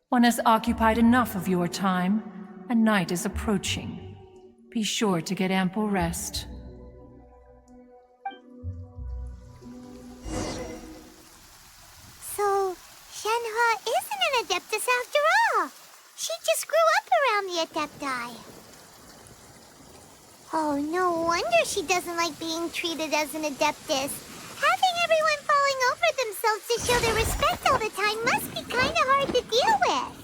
One has occupied enough of your time, and night is approaching. Be sure to get ample rest. So, Shenhua isn't an Adeptus after all. She just grew up around the Adepti. Oh, no wonder she doesn't like being treated as an Adeptus. Having everyone falling over themselves to show their respect all the time must be kind of hard to deal with.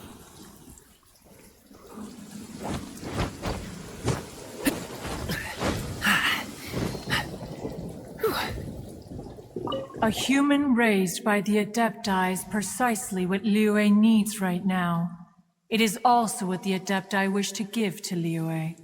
A human raised by the Adepti is precisely what Liyue needs right now. It is also what the Adepti wish to give to Liyue.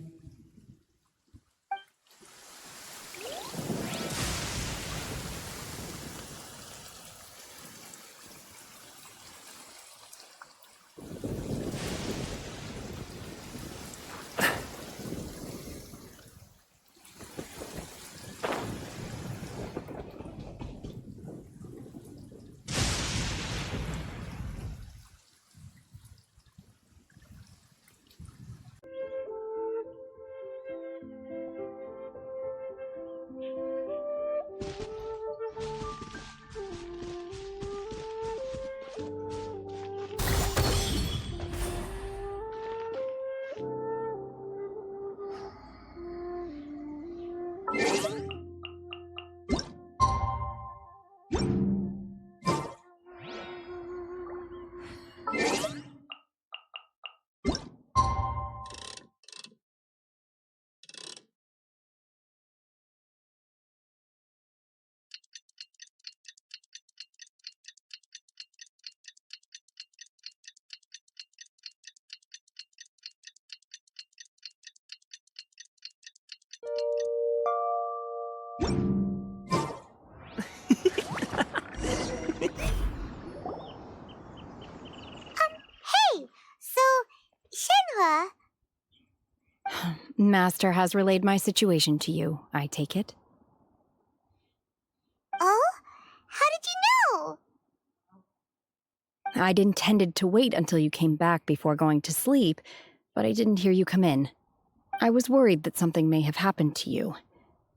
Master has relayed my situation to you, I take it. Oh? How did you know? I'd intended to wait until you came back before going to sleep, but I didn't hear you come in. I was worried that something may have happened to you,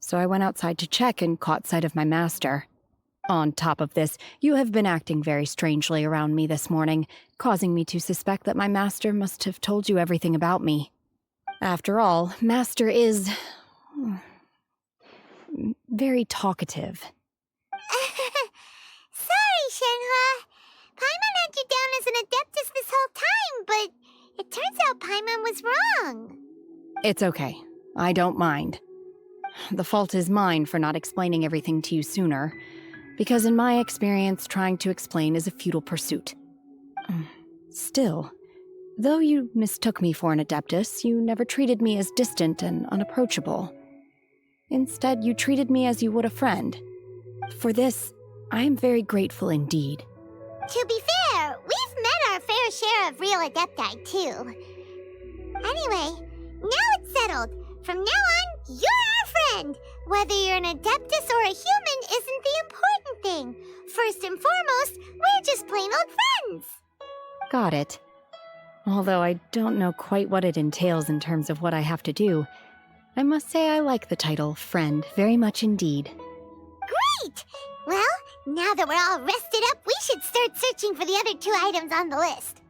so I went outside to check and caught sight of my master. On top of this, you have been acting very strangely around me this morning, causing me to suspect that my master must have told you everything about me. After all, Master is very talkative. Sorry, Shenhua. Paimon had you down as an Adeptus this whole time, but it turns out Paimon was wrong. It's okay. I don't mind. The fault is mine for not explaining everything to you sooner, because in my experience, trying to explain is a futile pursuit. Still, though you mistook me for an Adeptus, you never treated me as distant and unapproachable. Instead, you treated me as you would a friend. For this, I am very grateful indeed. To be fair, we've met our fair share of real Adepti, too. Anyway, now it's settled. From now on, you're our friend. Whether you're an Adeptus or a human isn't the important thing. First and foremost, we're just plain old friends. Got it. Although I don't know quite what it entails in terms of what I have to do, I must say I like the title Friend very much indeed. Great! Well, now that we're all rested up, we should start searching for the other 2 items on the list.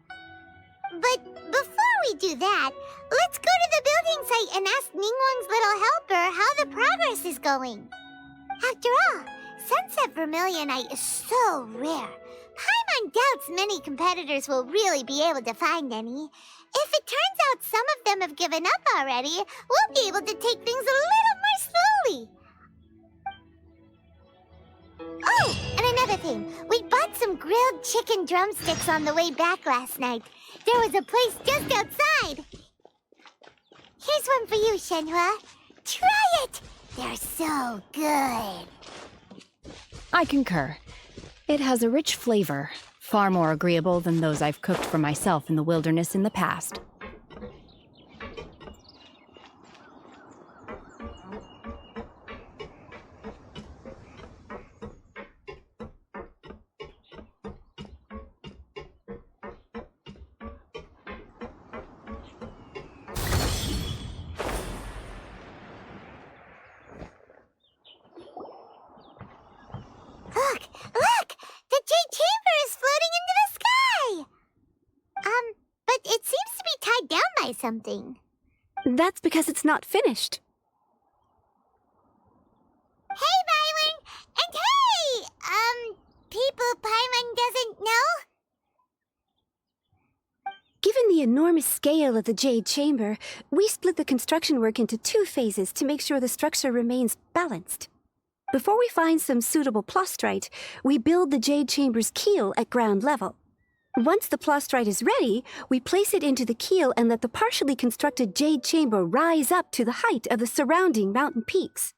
But before we do that, let's go to the building site and ask Ningguang's little helper how the progress is going. After all, Sunset Vermilionite is so rare. Paimon doubts many competitors will really be able to find any. If it turns out some of them have given up already, we'll be able to take things a little more slowly. Oh, and another thing. We bought some grilled chicken drumsticks on the way back last night. There was a place just outside. Here's one for you, Shenhua. Try it! They're so good. I concur. It has a rich flavor, far more agreeable than those I've cooked for myself in the wilderness in the past. Look! The Jade Chamber is floating into the sky! But it seems to be tied down by something. That's because it's not finished. Hey, Byron! And hey! People Paimon doesn't know? Given the enormous scale of the Jade Chamber, we split the construction work into 2 phases to make sure the structure remains balanced. Before we find some suitable plastrite, we build the Jade Chamber's keel at ground level. Once the plastrite is ready, we place it into the keel and let the partially constructed Jade Chamber rise up to the height of the surrounding mountain peaks.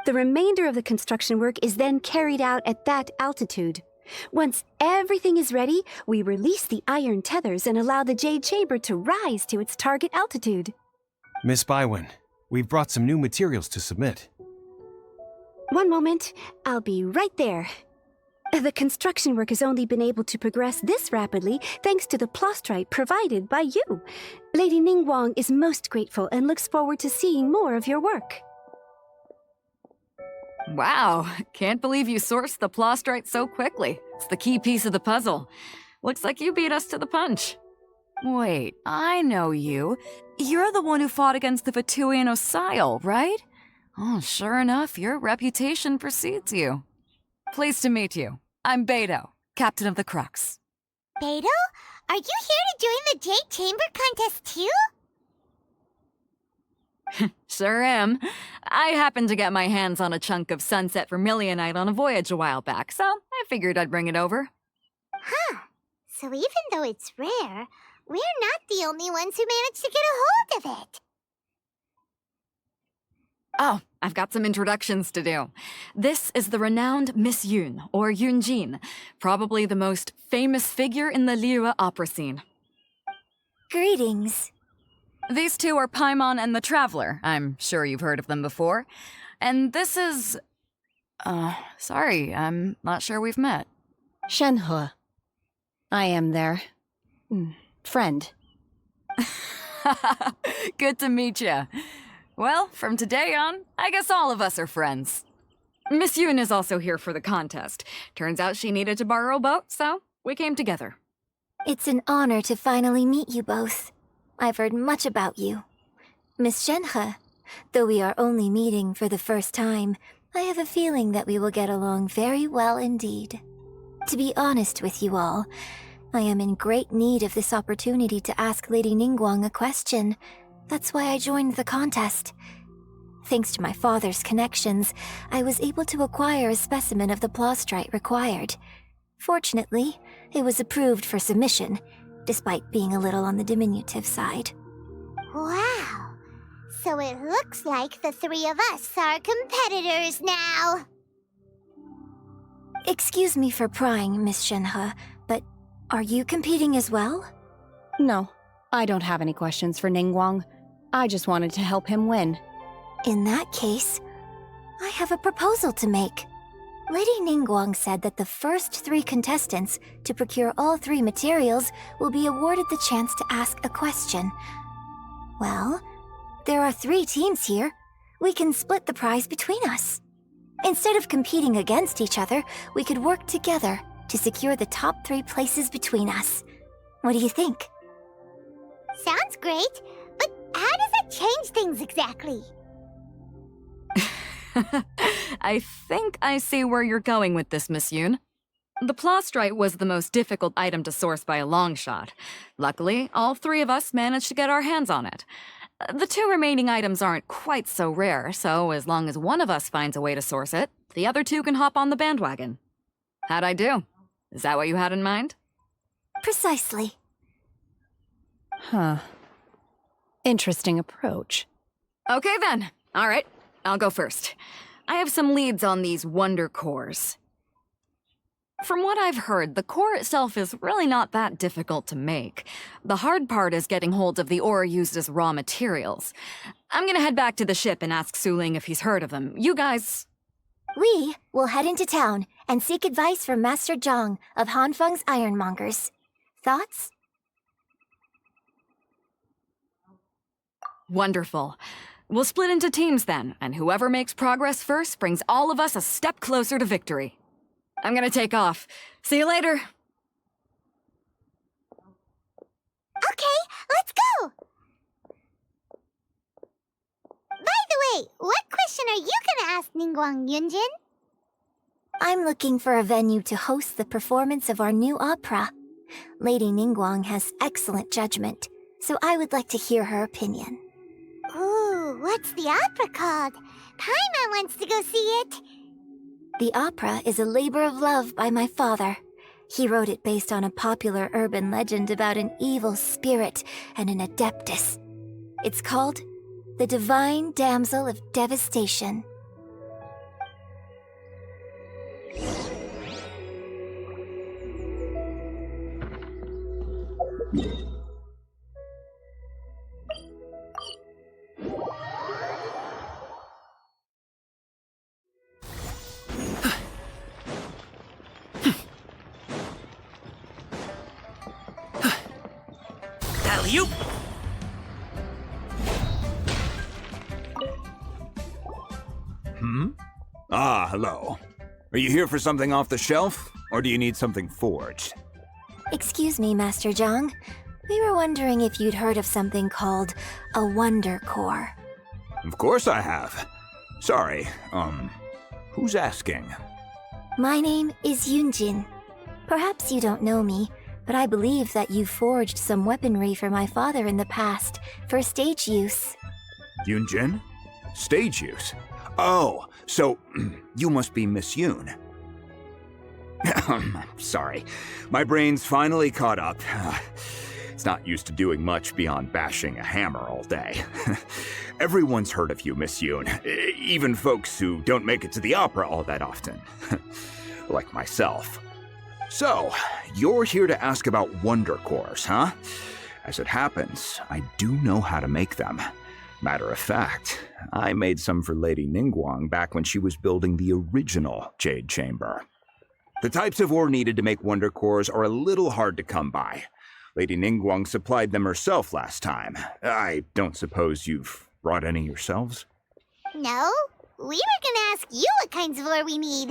The remainder of the construction work is then carried out at that altitude. Once everything is ready, we release the iron tethers and allow the Jade Chamber to rise to its target altitude. Miss Bywin, we've brought some new materials to submit. One moment, I'll be right there. The construction work has only been able to progress this rapidly thanks to the plastrite provided by you. Lady Ningguang is most grateful and looks forward to seeing more of your work. Wow, can't believe you sourced the plastrite so quickly. It's the key piece of the puzzle. Looks like you beat us to the punch. Wait, I know you. You're the one who fought against the Vatuian Osile, right? Oh, sure enough, your reputation precedes you. Pleased to meet you. I'm Beto, captain of the Crux. Beto? Are you here to join the Jade Chamber contest too? Sure am. I happened to get my hands on a chunk of sunset vermilionite on a voyage a while back, so I figured I'd bring it over. Huh. So even though it's rare, we're not the only ones who managed to get a hold of it. Oh, I've got some introductions to do. This is the renowned Miss Yun, or Yunjin, probably the most famous figure in the Liyue opera scene. Greetings. These two are Paimon and the Traveler. I'm sure you've heard of them before. And this is... sorry, I'm not sure we've met. Shenhe. I am their... friend. Good to meet you. Well, from today on, I guess all of us are friends. Miss Yun is also here for the contest. Turns out she needed to borrow a boat, so we came together. It's an honor to finally meet you both. I've heard much about you. Miss Shenhe, though we are only meeting for the first time, I have a feeling that we will get along very well indeed. To be honest with you all, I am in great need of this opportunity to ask Lady Ningguang a question. That's why I joined the contest. Thanks to my father's connections, I was able to acquire a specimen of the plastrite required. Fortunately, it was approved for submission, despite being a little on the diminutive side. Wow! So it looks like the 3 of us are competitors now! Excuse me for prying, Miss Shenhe, but are you competing as well? No, I don't have any questions for Ningguang. I just wanted to help him win. In that case, I have a proposal to make. Lady Ningguang said that the first 3 contestants to procure all 3 materials will be awarded the chance to ask a question. Well, there are 3 teams here. We can split the prize between us. Instead of competing against each other, we could work together to secure the top 3 places between us. What do you think? Sounds great, but how does it change things exactly? I think I see where you're going with this, Miss Yun. The plastrite was the most difficult item to source by a long shot. Luckily, all 3 of us managed to get our hands on it. The 2 remaining items aren't quite so rare, so as long as one of us finds a way to source it, the other 2 can hop on the bandwagon. How'd I do? Is that what you had in mind? Precisely. Huh. Interesting approach. Okay then. All right. I'll go first. I have some leads on these wonder cores. From what I've heard, the core itself is really not that difficult to make. The hard part is getting hold of the ore used as raw materials. I'm gonna head back to the ship and ask Su-Ling if he's heard of them. You guys... We will head into town and seek advice from Master Zhang of Hanfeng's Ironmongers. Thoughts? Wonderful. We'll split into teams then, and whoever makes progress first brings all of us a step closer to victory. I'm gonna take off. See you later. Okay, let's go! By the way, what question are you gonna ask Ningguang, Yunjin? I'm looking for a venue to host the performance of our new opera. Lady Ningguang has excellent judgment, so I would like to hear her opinion. Ooh, what's the opera called? Paimon wants to go see it. The opera is a labor of love by my father. He wrote it based on a popular urban legend about an evil spirit and an adeptus. It's called The Divine Damsel of Devastation. Alley-oop! Ah, hello. Are you here for something off the shelf, or do you need something forged? Excuse me, Master Zhang. We were wondering if you'd heard of something called a Wonder Core. Of course I have. Sorry, who's asking? My name is Yunjin. Perhaps you don't know me, but I believe that you forged some weaponry for my father in the past, for stage use. Yunjin? Stage use? Oh, so you must be Miss Yoon. Sorry, my brain's finally caught up. It's not used to doing much beyond bashing a hammer all day. Everyone's heard of you, Miss Yoon, even folks who don't make it to the opera all that often. Like myself. So, you're here to ask about wonder cores, huh? As it happens, I do know how to make them. Matter of fact, I made some for Lady Ningguang back when she was building the original Jade Chamber. The types of ore needed to make wonder cores are a little hard to come by. Lady Ningguang supplied them herself last time. I don't suppose you've brought any yourselves? No, we were gonna ask you what kinds of ore we need.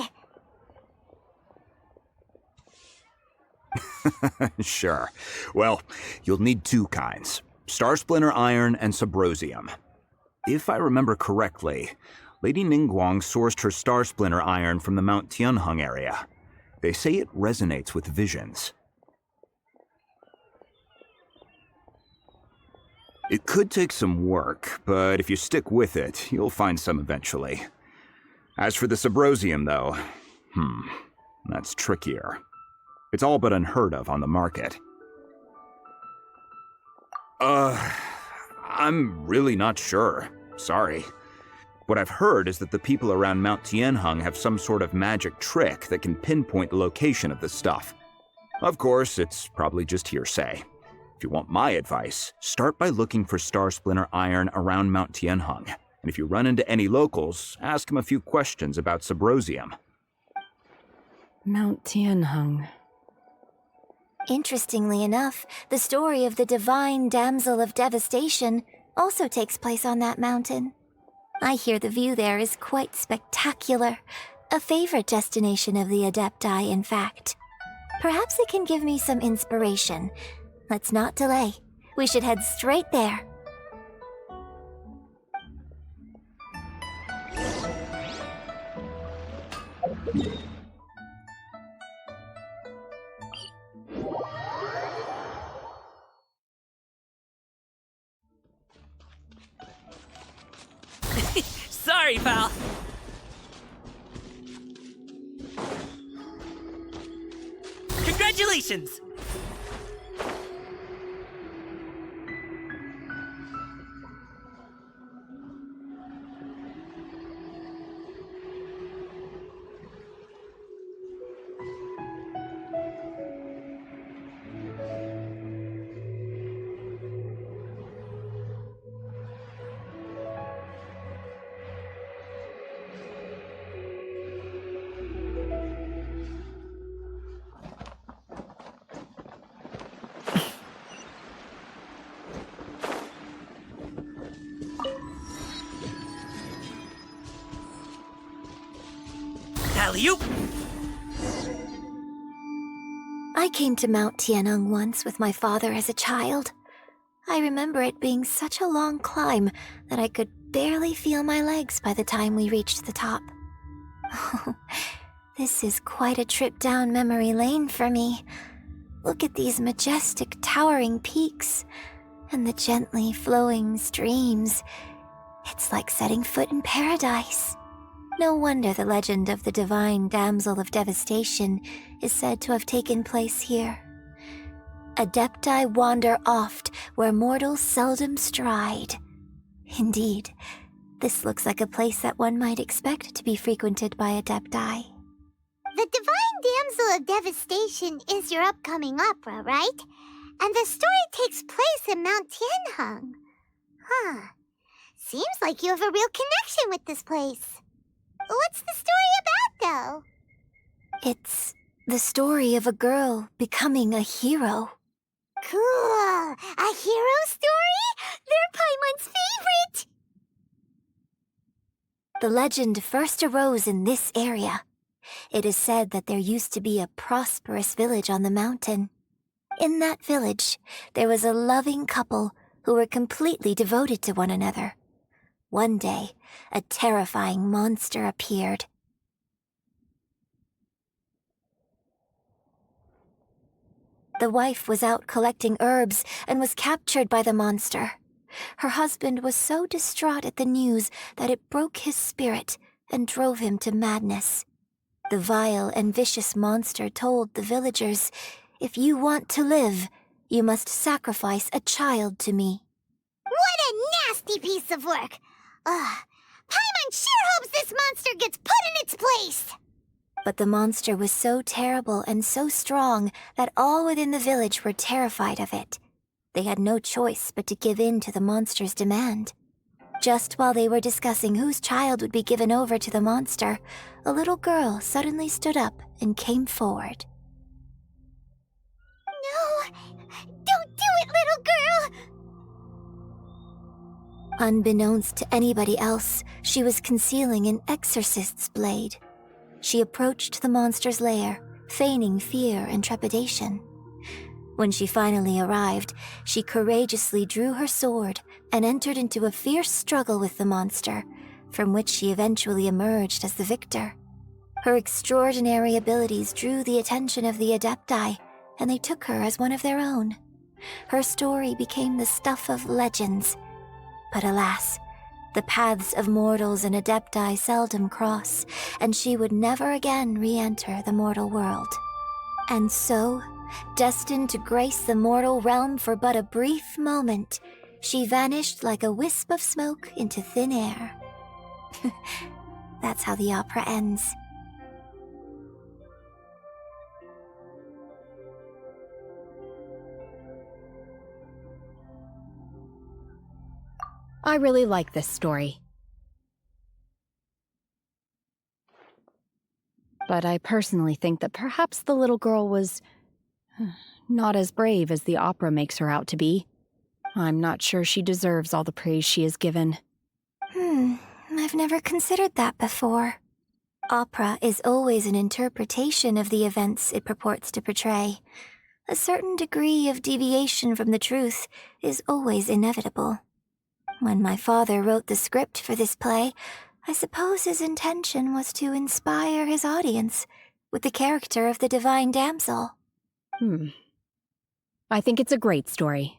Sure. Well, you'll need two kinds. Star Splinter Iron and Subrosium. If I remember correctly, Lady Ningguang sourced her Star Splinter Iron from the Mount Tianheng area. They say it resonates with visions. It could take some work, but if you stick with it, you'll find some eventually. As for the Subrosium, though, that's trickier. It's all but unheard of on the market. I'm really not sure. Sorry. What I've heard is that the people around Mount Tianheng have some sort of magic trick that can pinpoint the location of the stuff. Of course, it's probably just hearsay. If you want my advice, start by looking for Star Splinter Iron around Mount Tianheng. And if you run into any locals, ask them a few questions about Subrosium. Mount Tianheng. Interestingly enough, the story of the Divine Damsel of Devastation also takes place on that mountain. I hear the view there is quite spectacular. A favorite destination of the Adepti, in fact. Perhaps it can give me some inspiration. Let's not delay. We should head straight there. Sorry, pal. Congratulations! Alley-oop! I came to Mount Tianeng once with my father as a child. I remember it being such a long climb that I could barely feel my legs by the time we reached the top. This is quite a trip down memory lane for me. Look at these majestic, towering peaks and the gently flowing streams. It's like setting foot in paradise. No wonder the legend of the divine damsel of devastation is said to have taken place here. Adepti wander oft where mortals seldom stride. Indeed, this looks like a place that one might expect to be frequented by Adepti. The Divine Damsel of Devastation is your upcoming opera, right? And the story takes place in Mount Tianheng. Huh. Seems like you have a real connection with this place. What's the story about, though? It's the story of a girl becoming a hero. Cool! A hero story? They're Paimon's favorite! The legend first arose in this area. It is said that there used to be a prosperous village on the mountain. In that village, there was a loving couple who were completely devoted to one another. One day, a terrifying monster appeared. The wife was out collecting herbs and was captured by the monster. Her husband was so distraught at the news that it broke his spirit and drove him to madness. The vile and vicious monster told the villagers, "If you want to live, you must sacrifice a child to me." What a nasty piece of work! Paimon sure hopes this monster gets put in its place! But the monster was so terrible and so strong that all within the village were terrified of it. They had no choice but to give in to the monster's demand. Just while they were discussing whose child would be given over to the monster, a little girl suddenly stood up and came forward. No! Don't do it, little girl! Unbeknownst to anybody else, she was concealing an exorcist's blade. She approached the monster's lair, feigning fear and trepidation. When she finally arrived, she courageously drew her sword and entered into a fierce struggle with the monster, from which she eventually emerged as the victor. Her extraordinary abilities drew the attention of the Adepti, and they took her as one of their own. Her story became the stuff of legends. But alas, the paths of mortals and Adepti seldom cross, and she would never again re-enter the mortal world. And so, destined to grace the mortal realm for but a brief moment, she vanished like a wisp of smoke into thin air. That's how the opera ends. I really like this story. But I personally think that perhaps the little girl was not as brave as the opera makes her out to be. I'm not sure she deserves all the praise she is given. I've never considered that before. Opera is always an interpretation of the events it purports to portray. A certain degree of deviation from the truth is always inevitable. When my father wrote the script for this play, I suppose his intention was to inspire his audience with the character of the Divine Damsel. I think it's a great story.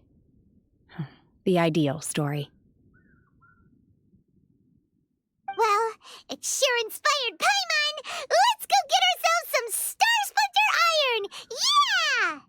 The ideal story. Well, it sure inspired Paimon! Let's go get ourselves some Star Splinter Iron! Yeah!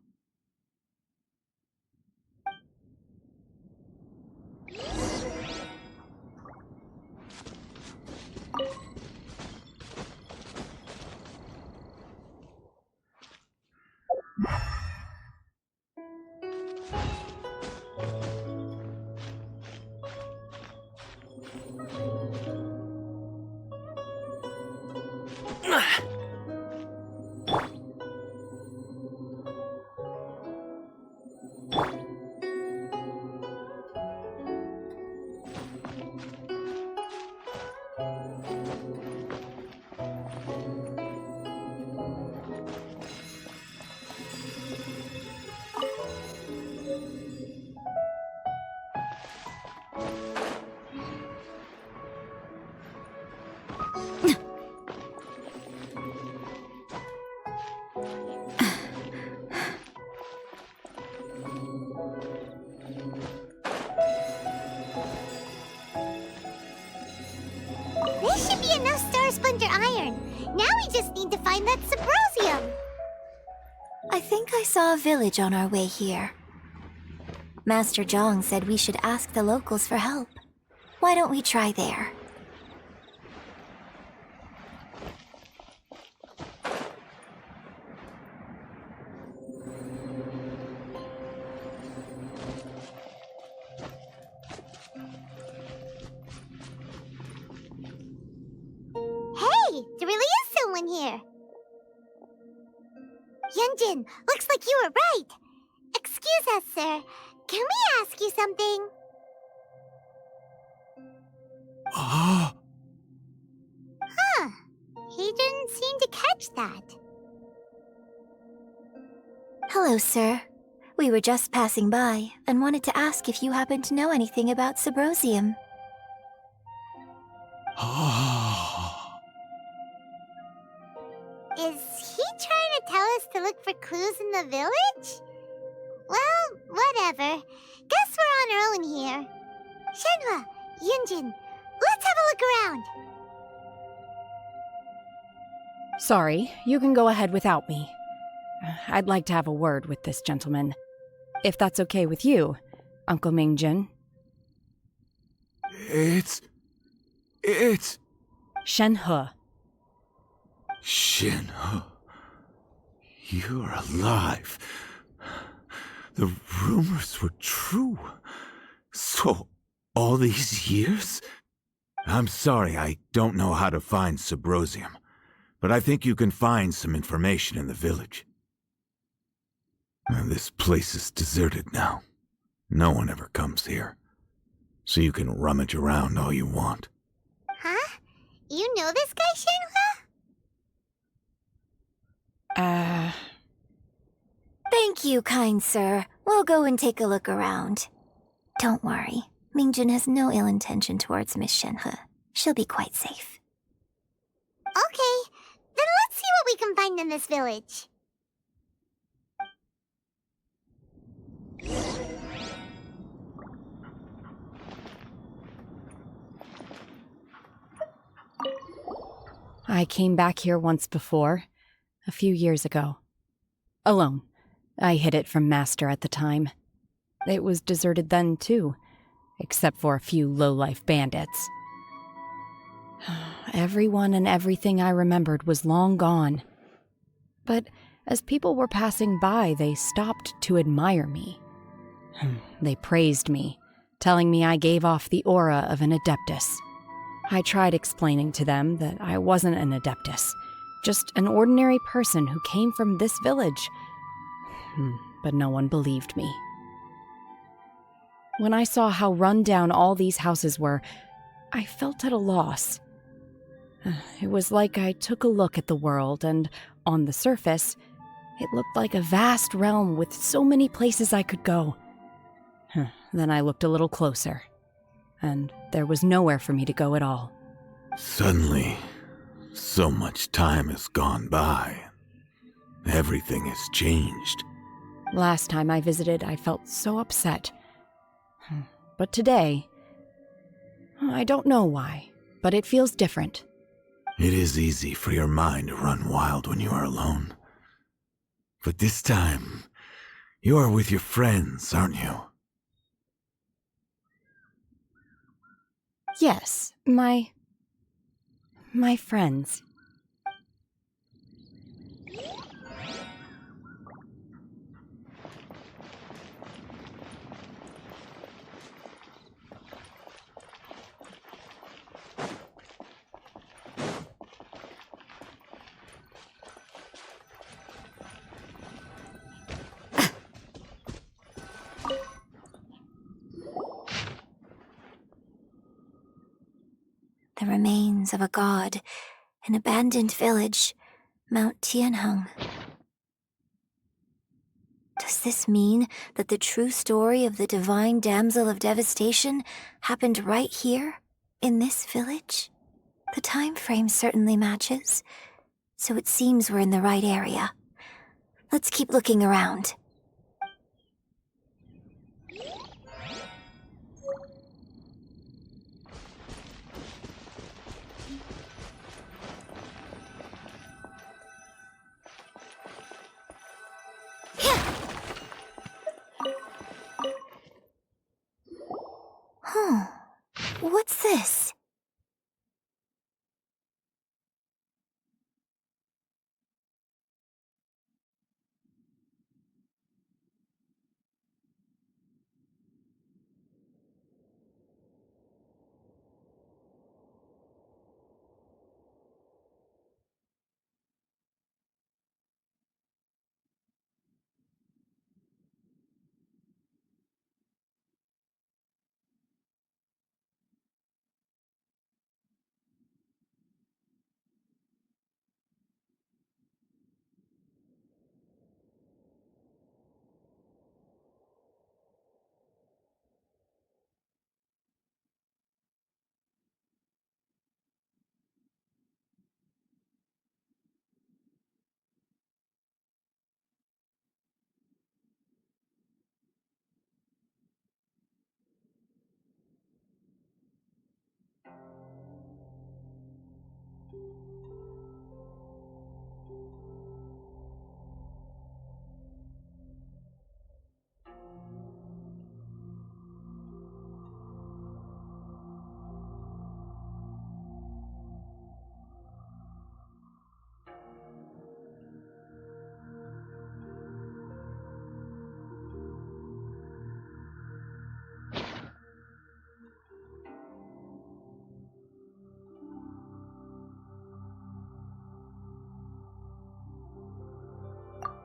be enough star sponge or iron. Now we just need to find that Subrosium. I think I saw a village on our way here. Master Zhang said we should ask the locals for help. Why don't we try there? Hey, there really is someone here. Yunjin, looks like you were right. Excuse us, sir. Can we ask you something? Huh. He didn't seem to catch that. Hello, sir. We were just passing by and wanted to ask if you happen to know anything about Subrosium. Is he trying to tell us to look for clues in the village? Well, whatever. Guess we're on our own here. Shenhua, Yunjin, let's have a look around. Sorry, you can go ahead without me. I'd like to have a word with this gentleman. If that's okay with you, Uncle Mingjin. It's... Shenhe. Shenhe. You're alive. The rumors were true. So, all these years? I'm sorry, I don't know how to find Subrosium, but I think you can find some information in the village. This place is deserted now. No one ever comes here, so you can rummage around all you want. Huh? You know this guy, Shenhua? Thank you, kind sir. We'll go and take a look around. Don't worry. Mingjin has no ill intention towards Miss Shenhe. She'll be quite safe. Okay, then let's see what we can find in this village. I came back here once before, a few years ago. Alone. I hid it from Master at the time. It was deserted then, too, except for a few low-life bandits. Everyone and everything I remembered was long gone. But as people were passing by, they stopped to admire me. They praised me, telling me I gave off the aura of an Adeptus. I tried explaining to them that I wasn't an Adeptus, just an ordinary person who came from this village. But no one believed me. When I saw how run down all these houses were, I felt at a loss. It was like I took a look at the world, and on the surface, it looked like a vast realm with so many places I could go. Then I looked a little closer, and there was nowhere for me to go at all. Suddenly, so much time has gone by. Everything has changed. Last time I visited, I felt so upset. But today, I don't know why, but it feels different. It is easy for your mind to run wild when you are alone. But this time, you are with your friends, aren't you? Yes, my friends. The remains of a god, an abandoned village, Mount Tianheng. Does this mean that the true story of the divine damsel of devastation happened right here, in this village? The time frame certainly matches, so it seems we're in the right area. Let's keep looking around.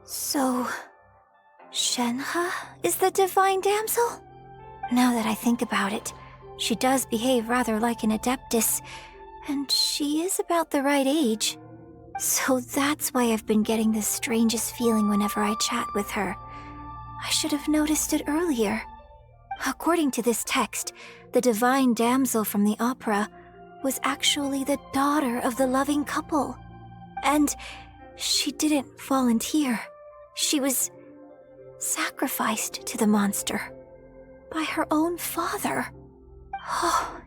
So, Shenhe is the divine damsel? Now that I think about it, she does behave rather like an adeptus, and she is about the right age. So that's why I've been getting the strangest feeling whenever I chat with her. I should have noticed it earlier. According to this text, the divine damsel from the opera was actually the daughter of the loving couple. And she didn't volunteer. She was sacrificed to the monster by her own father. Oh,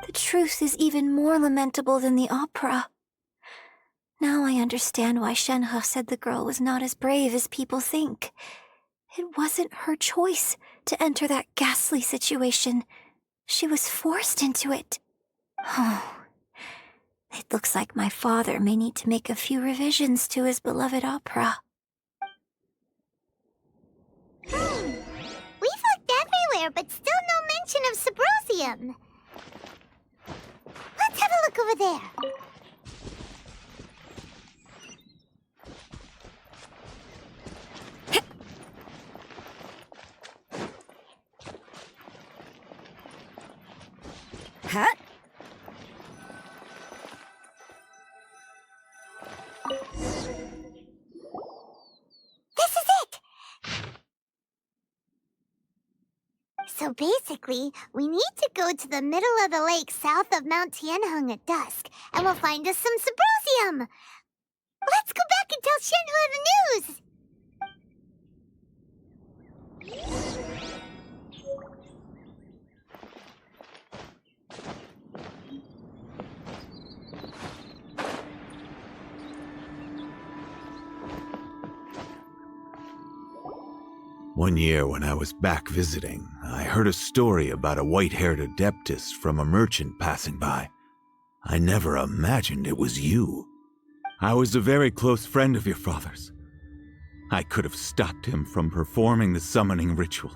the truth is even more lamentable than the opera. Now I understand why Shenhe said the girl was not as brave as people think. It wasn't her choice to enter that ghastly situation. She was forced into it. Oh, it looks like my father may need to make a few revisions to his beloved opera. We've looked everywhere, but still no mention of Subrosium. Let's have a look over there. Huh? This is it! So basically, we need to go to the middle of the lake south of Mount Tianheng at dusk, and we'll find us some Subrosium! Let's go back and tell Shenhe the news! One year when I was back visiting, I heard a story about a white-haired adeptus from a merchant passing by. I never imagined it was you. I was a very close friend of your father's. I could have stopped him from performing the summoning ritual.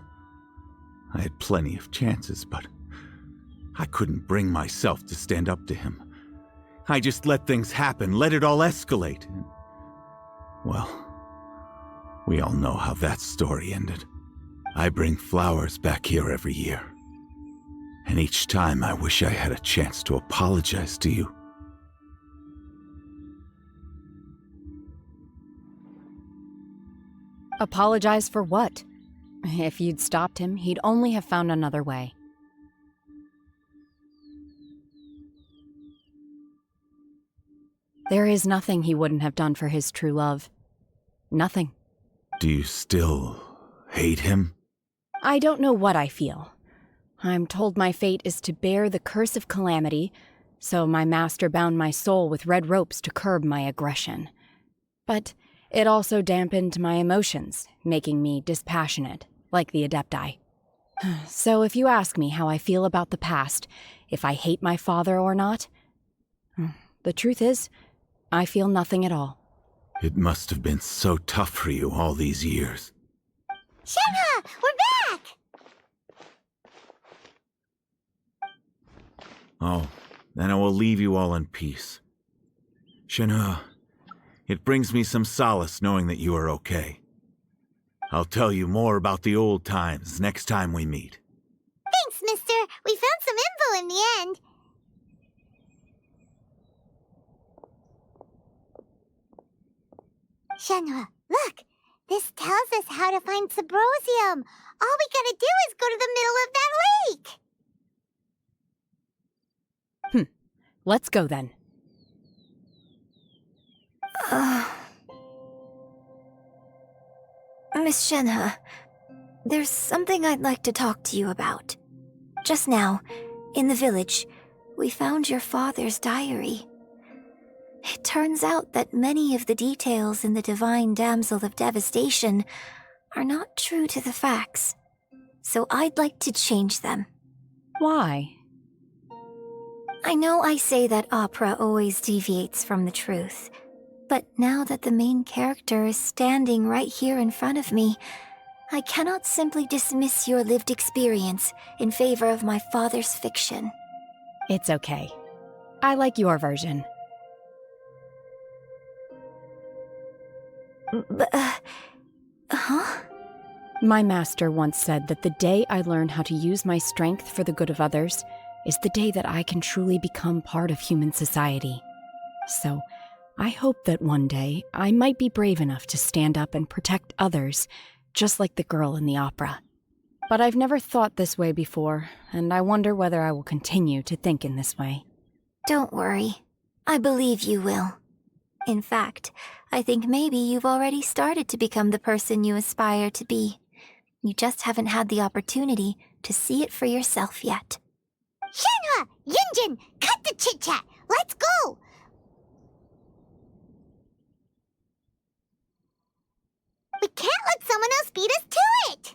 I had plenty of chances, but I couldn't bring myself to stand up to him. I just let things happen, let it all escalate. Well, we all know how that story ended. I bring flowers back here every year. And each time I wish I had a chance to apologize to you. Apologize for what? If you'd stopped him, he'd only have found another way. There is nothing he wouldn't have done for his true love. Nothing. Do you still hate him? I don't know what I feel. I'm told my fate is to bear the curse of calamity, so my master bound my soul with red ropes to curb my aggression. But it also dampened my emotions, making me dispassionate, like the Adepti. So if you ask me how I feel about the past, if I hate my father or not, the truth is, I feel nothing at all. It must have been so tough for you all these years. Shenhe, we're back! Oh, then I will leave you all in peace. Shenhe, it brings me some solace knowing that you are okay. I'll tell you more about the old times next time we meet. Thanks, mister. We found some info in the end. Shenhe, look! This tells us how to find Subrosium. All we gotta do is go to the middle of that lake. Let's go then. Miss Shenhe, there's something I'd like to talk to you about. Just now, in the village, we found your father's diary. It turns out that many of the details in the Divine Damsel of Devastation are not true to the facts, so I'd like to change them. Why? I know I say that opera always deviates from the truth, but now that the main character is standing right here in front of me, I cannot simply dismiss your lived experience in favor of my father's fiction. It's okay. I like your version. Huh? My master once said that the day I learn how to use my strength for the good of others is the day that I can truly become part of human society. So, I hope that one day I might be brave enough to stand up and protect others, just like the girl in the opera. But I've never thought this way before, and I wonder whether I will continue to think in this way. Don't worry. I believe you will. In fact, I think maybe you've already started to become the person you aspire to be. You just haven't had the opportunity to see it for yourself yet. Shenhua! Yunjin! Cut the chit-chat! Let's go! We can't let someone else beat us to it!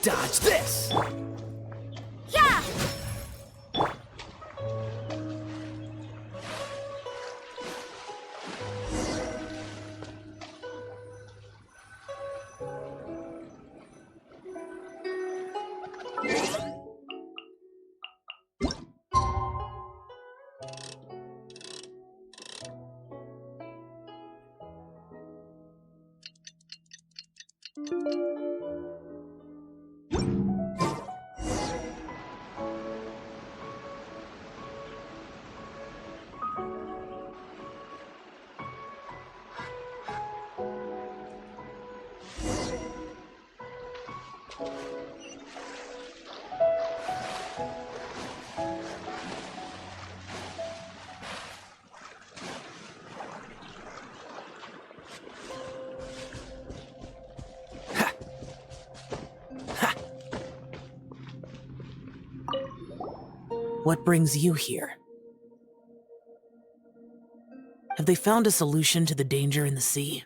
Dodge this! Yeah! What brings you here? Have they found a solution to the danger in the sea?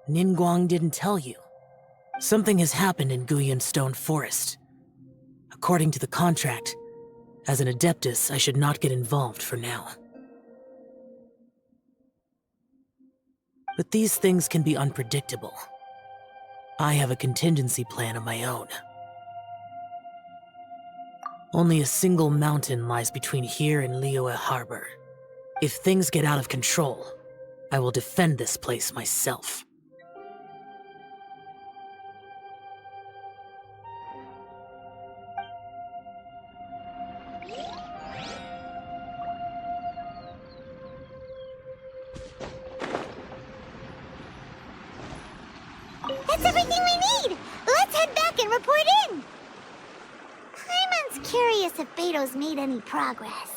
Ningguang didn't tell you. Something has happened in Guyan Stone Forest. According to the contract, as an Adeptus, I should not get involved for now. But these things can be unpredictable. I have a contingency plan of my own. Only a single mountain lies between here and Liyue Harbor. If things get out of control, I will defend this place myself. That's everything we need! Let's head back and report in! Paimon's curious if Beto's made any progress.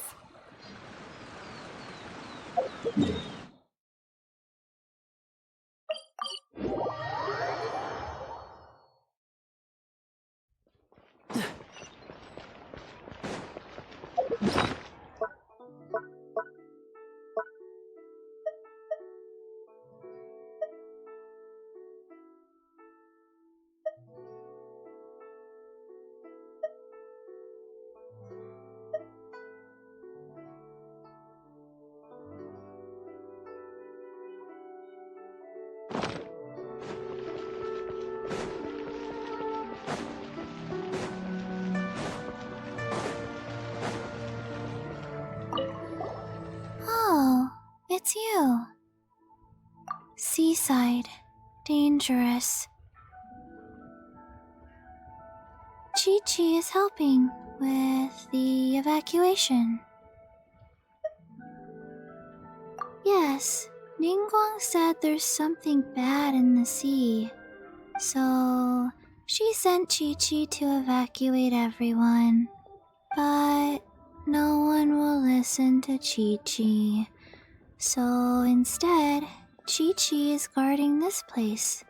Oh, it's you. Seaside. Dangerous. Chi-Chi is helping with the evacuation. Yes, Ningguang said there's something bad in the sea. So, she sent Chi-Chi to evacuate everyone. But no one will listen to Chi-Chi. So instead, Chi-Chi is guarding this place.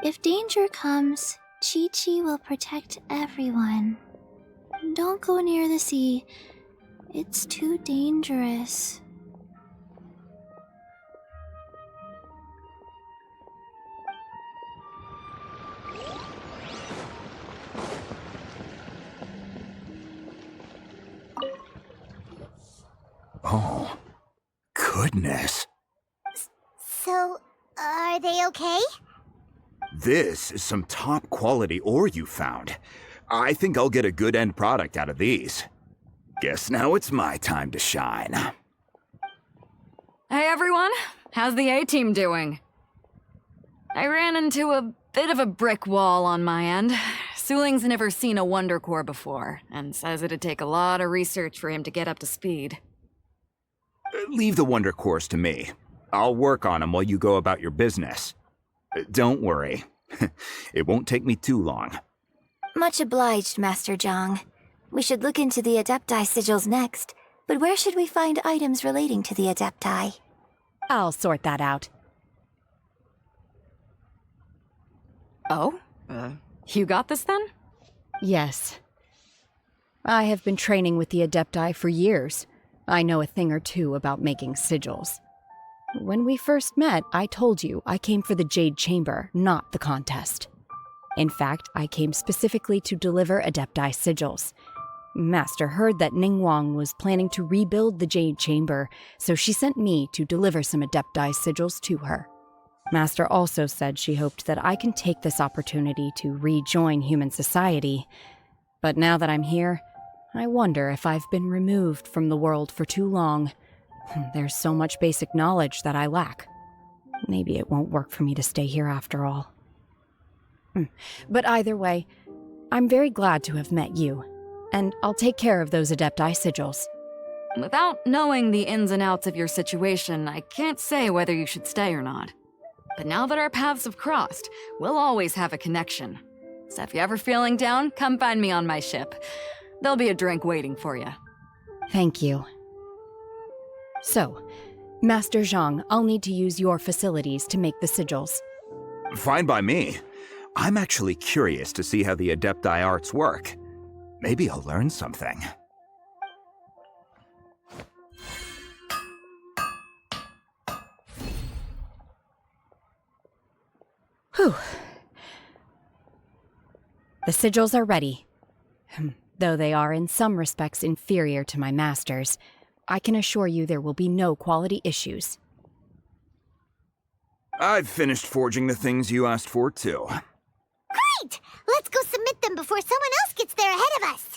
If danger comes, Chi-Chi will protect everyone. Don't go near the sea. It's too dangerous. Oh, goodness. So, are they okay? This is some top quality ore you found. I think I'll get a good end product out of these. Guess now it's my time to shine. Hey everyone, how's the A-team doing? I ran into a bit of a brick wall on my end. Suling's never seen a Wonder Core before, and says it'd take a lot of research for him to get up to speed. Leave the Wonder Cores to me. I'll work on them while you go about your business. Don't worry. It won't take me too long. Much obliged, Master Zhang. We should look into the Adepti sigils next, but where should we find items relating to the Adepti? I'll sort that out. Oh? You got this then? Yes. I have been training with the Adepti for years. I know a thing or two about making sigils. When we first met, I told you I came for the Jade Chamber, not the contest. In fact, I came specifically to deliver Adepti sigils. Master heard that Ningguang was planning to rebuild the Jade Chamber, so she sent me to deliver some Adepti sigils to her. Master also said she hoped that I can take this opportunity to rejoin human society. But now that I'm here, I wonder if I've been removed from the world for too long. There's so much basic knowledge that I lack. Maybe it won't work for me to stay here after all. But either way, I'm very glad to have met you, and I'll take care of those Adepti sigils. Without knowing the ins and outs of your situation, I can't say whether you should stay or not. But now that our paths have crossed, we'll always have a connection. So if you're ever feeling down, come find me on my ship. There'll be a drink waiting for you. Thank you. So, Master Zhang, I'll need to use your facilities to make the sigils. Fine by me. I'm actually curious to see how the Adepti arts work. Maybe I'll learn something. Whew. The sigils are ready. Though they are in some respects inferior to my master's, I can assure you there will be no quality issues. I've finished forging the things you asked for, too. Great! Let's go submit them before someone else gets there ahead of us!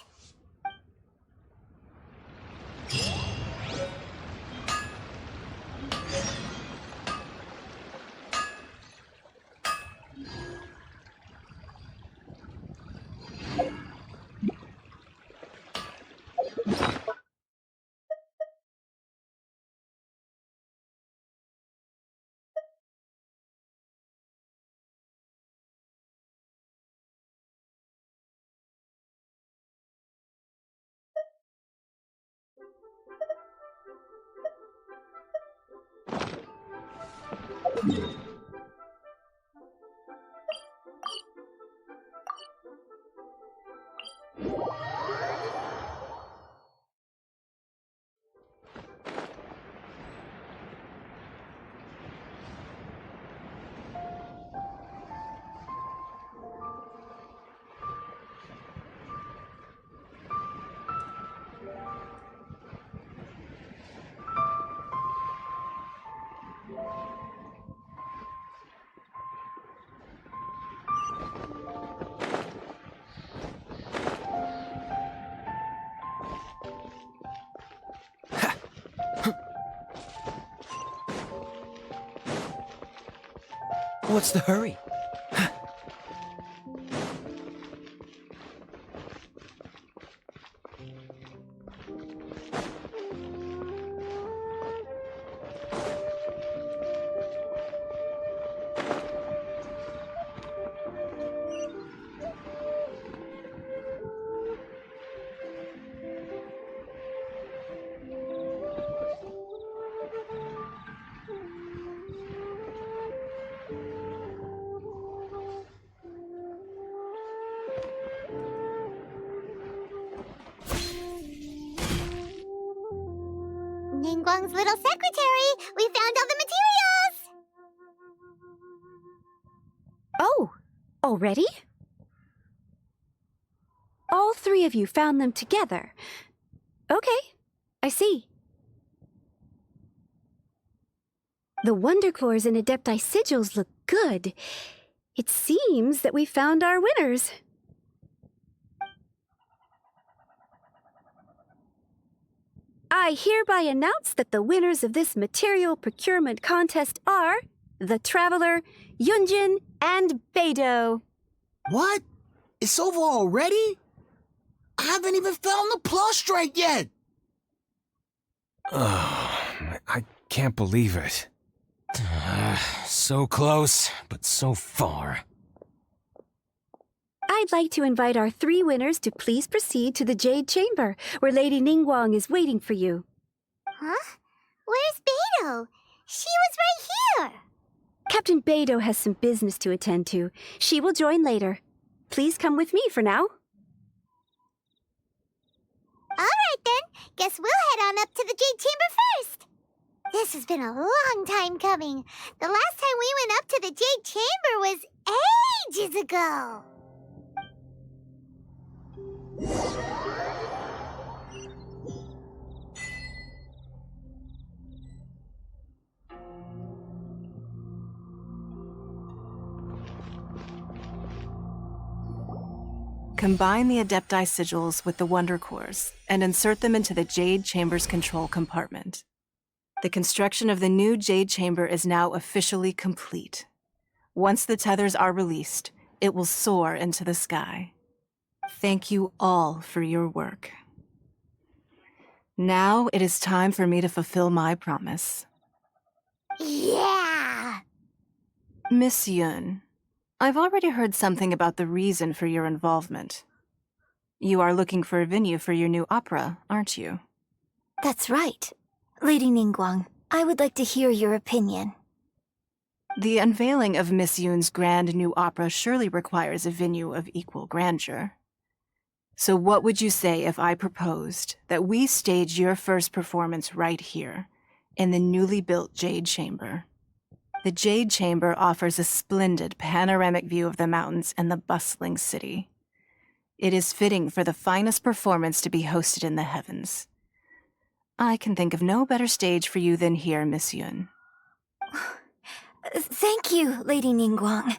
What's the hurry? little secretary, we found all the materials! Oh, already? All three of you found them together. Okay, I see. The Wonder Cores and Adepti sigils look good. It seems that we found our winners. I hereby announce that the winners of this material procurement contest are the Traveler, Yunjin, and Beidou. What? It's over already? I haven't even found the plustrate yet! Oh, I can't believe it. So close, but so far. I'd like to invite our three winners to please proceed to the Jade Chamber, where Lady Ningguang is waiting for you. Huh? Where's Beidou? She was right here! Captain Beidou has some business to attend to. She will join later. Please come with me for now. Alright then, guess we'll head on up to the Jade Chamber first! This has been a long time coming. The last time we went up to the Jade Chamber was ages ago. Combine the Adepti sigils with the Wonder Cores and insert them into the Jade Chamber's control compartment. The construction of the new Jade Chamber is now officially complete. Once the tethers are released, it will soar into the sky. Thank you all for your work. Now it is time for me to fulfill my promise. Yeah! Miss Yun, I've already heard something about the reason for your involvement. You are looking for a venue for your new opera, aren't you? That's right. Lady Ningguang, I would like to hear your opinion. The unveiling of Miss Yun's grand new opera surely requires a venue of equal grandeur. So what would you say if I proposed that we stage your first performance right here, in the newly built Jade Chamber? The Jade Chamber offers a splendid panoramic view of the mountains and the bustling city. It is fitting for the finest performance to be hosted in the heavens. I can think of no better stage for you than here, Miss Yun. Thank you, Lady Ningguang.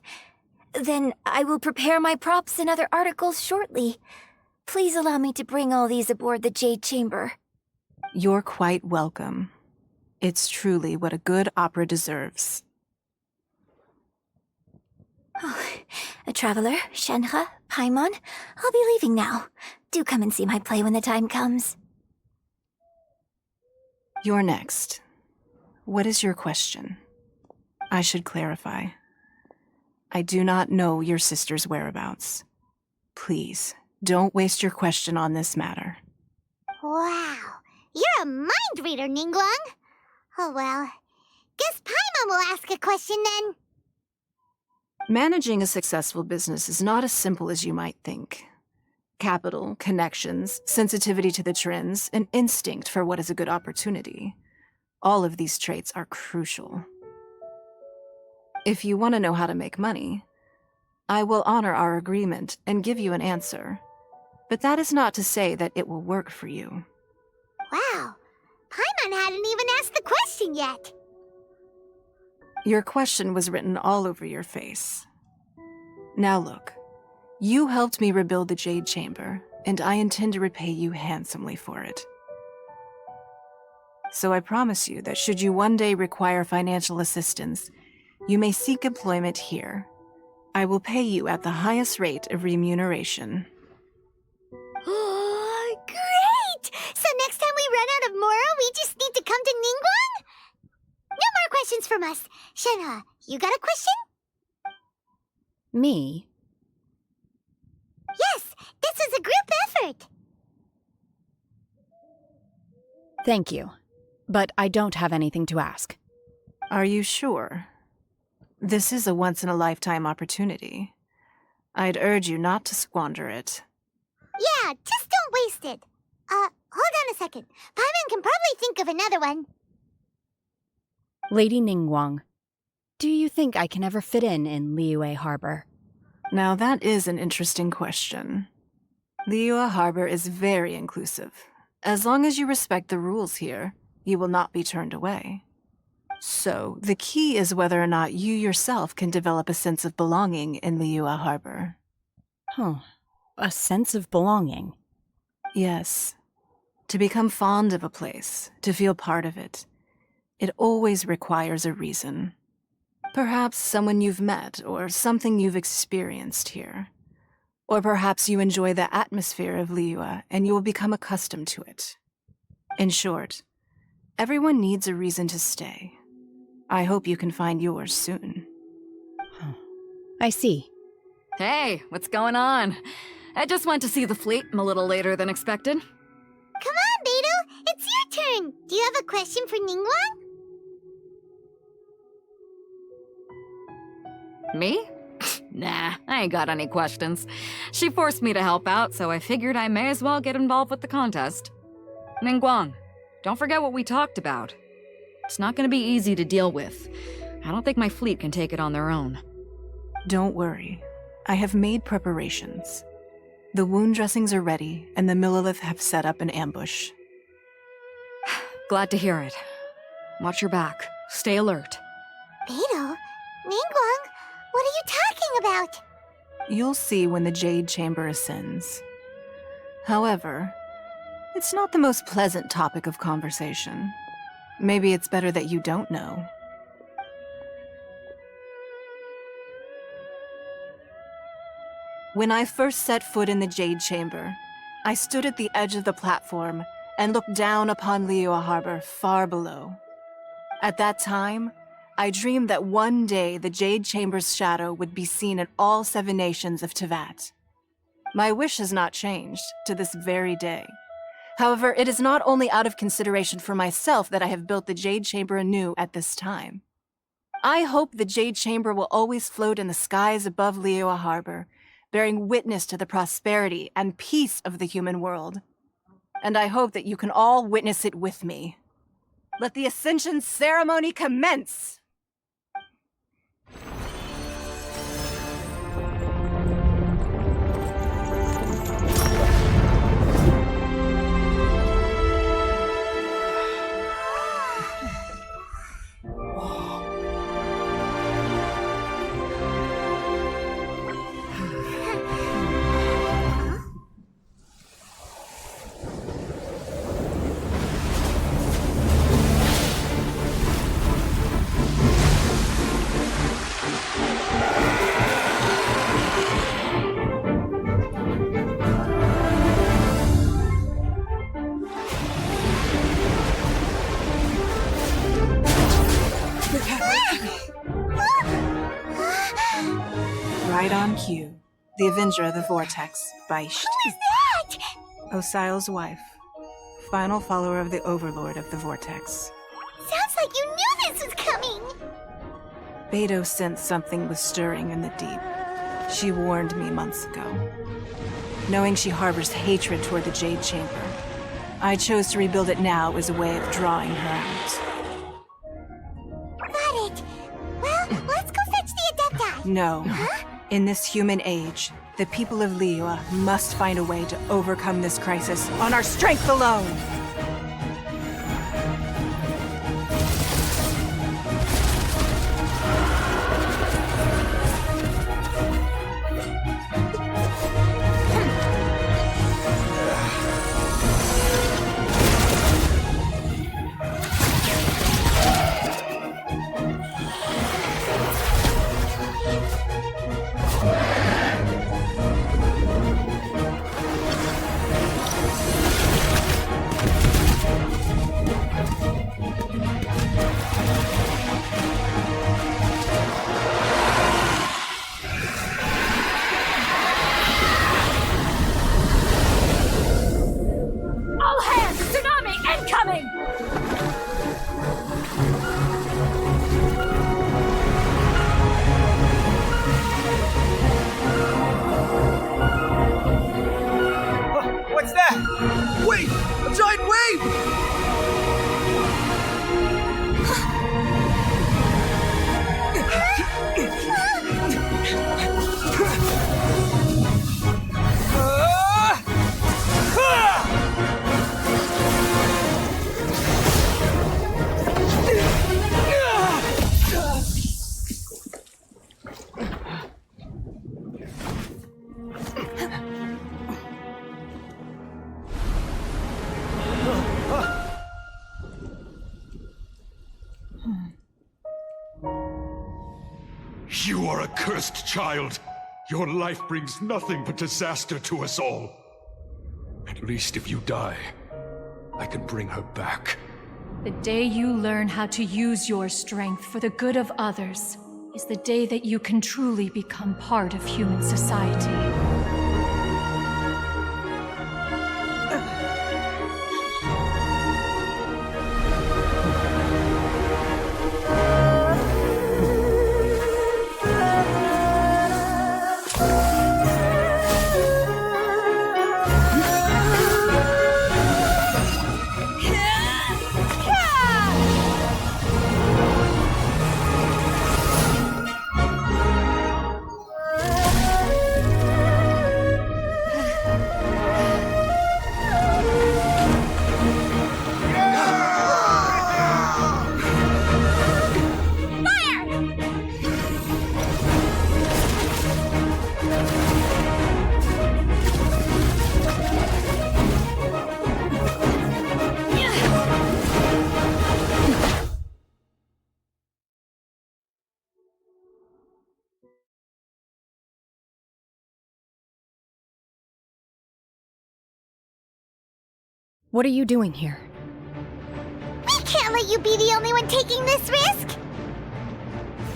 Then I will prepare my props and other articles shortly. Please allow me to bring all these aboard the Jade Chamber. You're quite welcome. It's truly what a good opera deserves. A traveler, Shenhe, Paimon, I'll be leaving now. Do come and see my play when the time comes. You're next. What is your question? I should clarify. I do not know your sister's whereabouts. Please, don't waste your question on this matter. Wow, you're a mind reader, Ningguang. Oh well, guess Paimon will ask a question then. Managing a successful business is not as simple as you might think. Capital, connections, sensitivity to the trends, and instinct for what is a good opportunity. All of these traits are crucial. If you want to know how to make money, I will honor our agreement and give you an answer. But that is not to say that it will work for you. Wow, Paimon hadn't even asked the question yet. Your question was written all over your face. Now look, you helped me rebuild the Jade Chamber, and I intend to repay you handsomely for it. So I promise you that should you one day require financial assistance, you may seek employment here. I will pay you at the highest rate of remuneration. Oh, great! So next time we run out of Moro, we just need to come to Ningguang? No more questions from us. Shenhe, you got a question? Me? Yes, this is a group effort. Thank you, but I don't have anything to ask. Are you sure? This is a once-in-a-lifetime opportunity. I'd urge you not to squander it. Yeah, just don't waste it. Hold on a second. Paimon can probably think of another one. Lady Ningguang, do you think I can ever fit in Liyue Harbor? Now that is an interesting question. Liyue Harbor is very inclusive. As long as you respect the rules here, you will not be turned away. So, the key is whether or not you yourself can develop a sense of belonging in Liyue Harbor. Huh. A sense of belonging? Yes. To become fond of a place, to feel part of it, it always requires a reason. Perhaps someone you've met, or something you've experienced here. Or perhaps you enjoy the atmosphere of Liyue and you will become accustomed to it. In short, everyone needs a reason to stay. I hope you can find yours soon. I see. Hey, what's going on? I just went to see the fleet. I'm a little later than expected. Come on, Beidou! It's your turn! Do you have a question for Ningguang? Me? Nah, I ain't got any questions. She forced me to help out, so I figured I may as well get involved with the contest. Ningguang, don't forget what we talked about. It's not gonna be easy to deal with. I don't think my fleet can take it on their own. Don't worry. I have made preparations. The wound dressings are ready, and the Millilith have set up an ambush. Glad to hear it. Watch your back. Stay alert. Beidou? Ningguang? What are you talking about? You'll see when the Jade Chamber ascends. However, it's not the most pleasant topic of conversation. Maybe it's better that you don't know. When I first set foot in the Jade Chamber, I stood at the edge of the platform and looked down upon Liyue Harbor far below. At that time, I dreamed that one day the Jade Chamber's shadow would be seen in all 7 nations of Teyvat. My wish has not changed to this very day. However, it is not only out of consideration for myself that I have built the Jade Chamber anew at this time. I hope the Jade Chamber will always float in the skies above Liyue Harbor, bearing witness to the prosperity and peace of the human world. And I hope that you can all witness it with me. Let the Ascension ceremony commence! Right on cue. The Avenger of the Vortex, Beisht. Who is that? Osial's wife. Final follower of the Overlord of the Vortex. Sounds like you knew this was coming! Beidou sensed something was stirring in the deep. She warned me months ago. Knowing she harbors hatred toward the Jade Chamber, I chose to rebuild it now as a way of drawing her out. Got it. Well, let's go fetch the Adepti. No. Huh? In this human age, the people of Liyue must find a way to overcome this crisis on our strength alone! You are a cursed child. Your life brings nothing but disaster to us all. At least if you die, I can bring her back. The day you learn how to use your strength for the good of others is the day that you can truly become part of human society. What are you doing here? We can't let you be the only one taking this risk!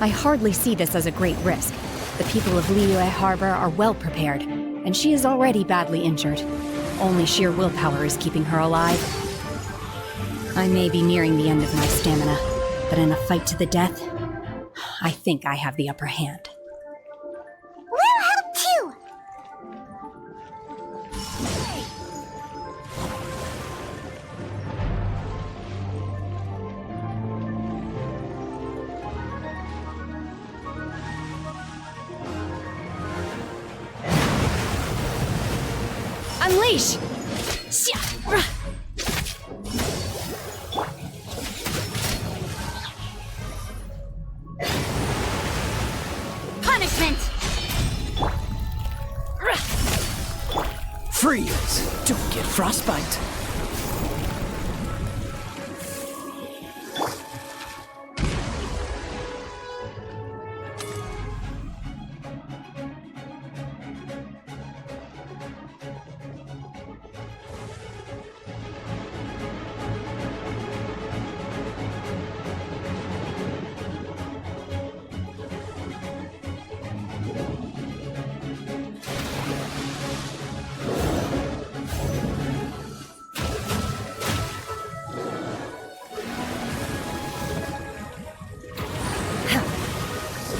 I hardly see this as a great risk. The people of Liyue Harbor are well prepared, and she is already badly injured. Only sheer willpower is keeping her alive. I may be nearing the end of my stamina, but in a fight to the death, I think I have the upper hand. We'll help too! Unleash! Punishment! Freeze! Don't get frostbite.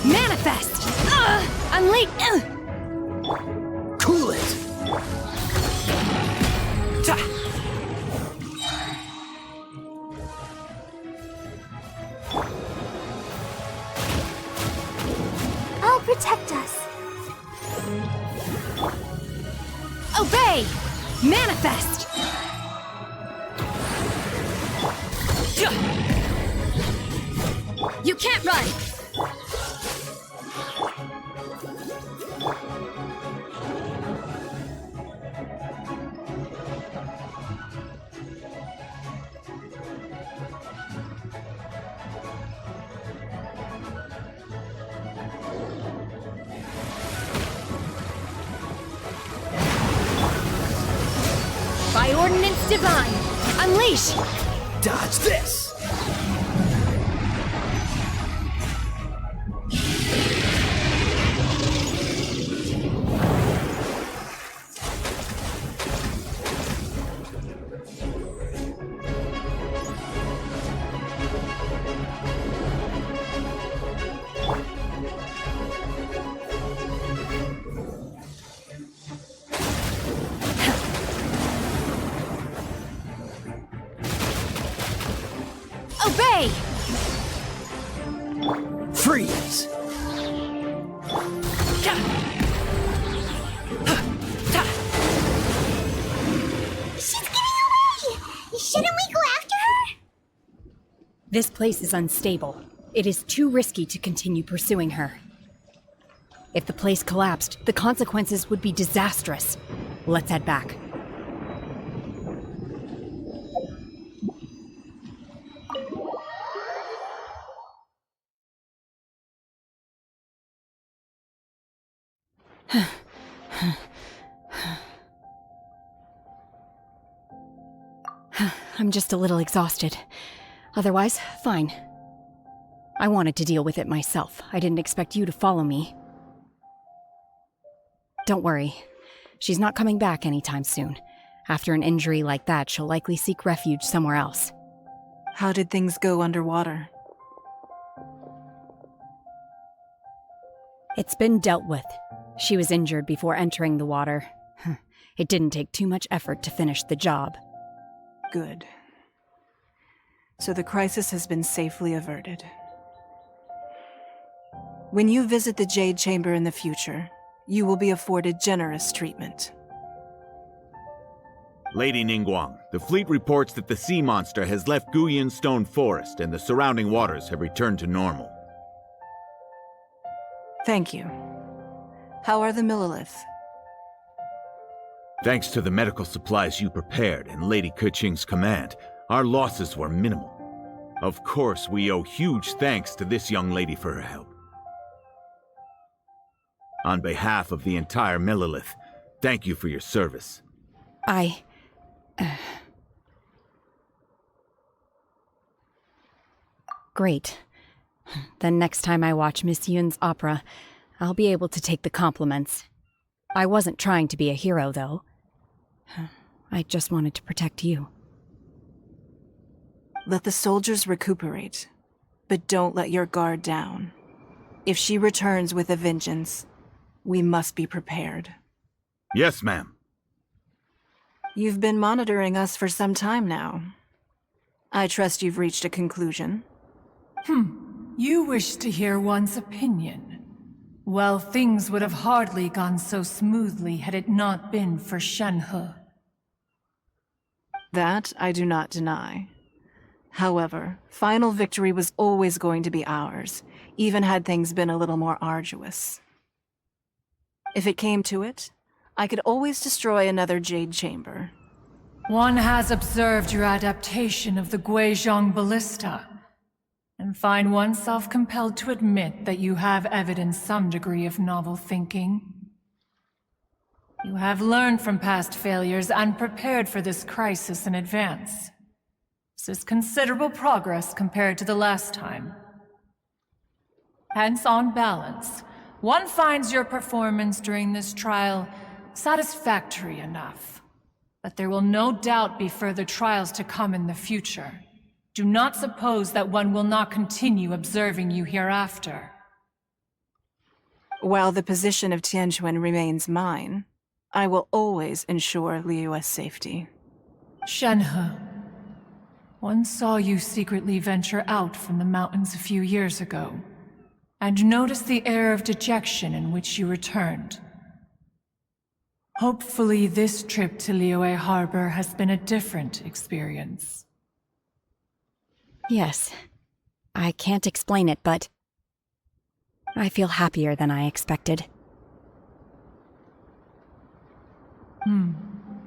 Manifest! Unleash! Cool it! I'll protect us. Obey! Manifest! You can't run! By ordinance divine, unleash! Dodge this! Obey! Freeze! She's getting away! Shouldn't we go after her? This place is unstable. It is too risky to continue pursuing her. If the place collapsed, the consequences would be disastrous. Let's head back. I'm just a little exhausted. Otherwise, fine. I wanted to deal with it myself. I didn't expect you to follow me. Don't worry. She's not coming back anytime soon. After an injury like that, she'll likely seek refuge somewhere else. How did things go underwater? It's been dealt with. She was injured before entering the water. It didn't take too much effort to finish the job. Good. So the crisis has been safely averted. When you visit the Jade Chamber in the future, you will be afforded generous treatment. Lady Ningguang, the fleet reports that the sea monster has left Guyan Stone Forest and the surrounding waters have returned to normal. Thank you. How are the Millilith? Thanks to the medical supplies you prepared and Lady Keqing's command, our losses were minimal. Of course, we owe huge thanks to this young lady for her help. On behalf of the entire Millilith, thank you for your service. Great. Then next time I watch Miss Yun's opera, I'll be able to take the compliments. I wasn't trying to be a hero, though. I just wanted to protect you. Let the soldiers recuperate, but don't let your guard down. If she returns with a vengeance, we must be prepared. Yes, ma'am. You've been monitoring us for some time now. I trust you've reached a conclusion. You wish to hear one's opinion. Well, things would have hardly gone so smoothly had it not been for Shenhe. That I do not deny. However, final victory was always going to be ours, even had things been a little more arduous. If it came to it, I could always destroy another Jade Chamber. One has observed your adaptation of the Guizhong Ballista, and find oneself compelled to admit that you have evidenced some degree of novel thinking. You have learned from past failures and prepared for this crisis in advance. This is considerable progress compared to the last time. Hence, on balance, one finds your performance during this trial satisfactory enough. But there will no doubt be further trials to come in the future. Do not suppose that one will not continue observing you hereafter. While the position of Tianquan remains mine, I will always ensure Liyue's safety. Shenhe, one saw you secretly venture out from the mountains a few years ago, and noticed the air of dejection in which you returned. Hopefully this trip to Liyue Harbor has been a different experience. Yes. I can't explain it, but I feel happier than I expected.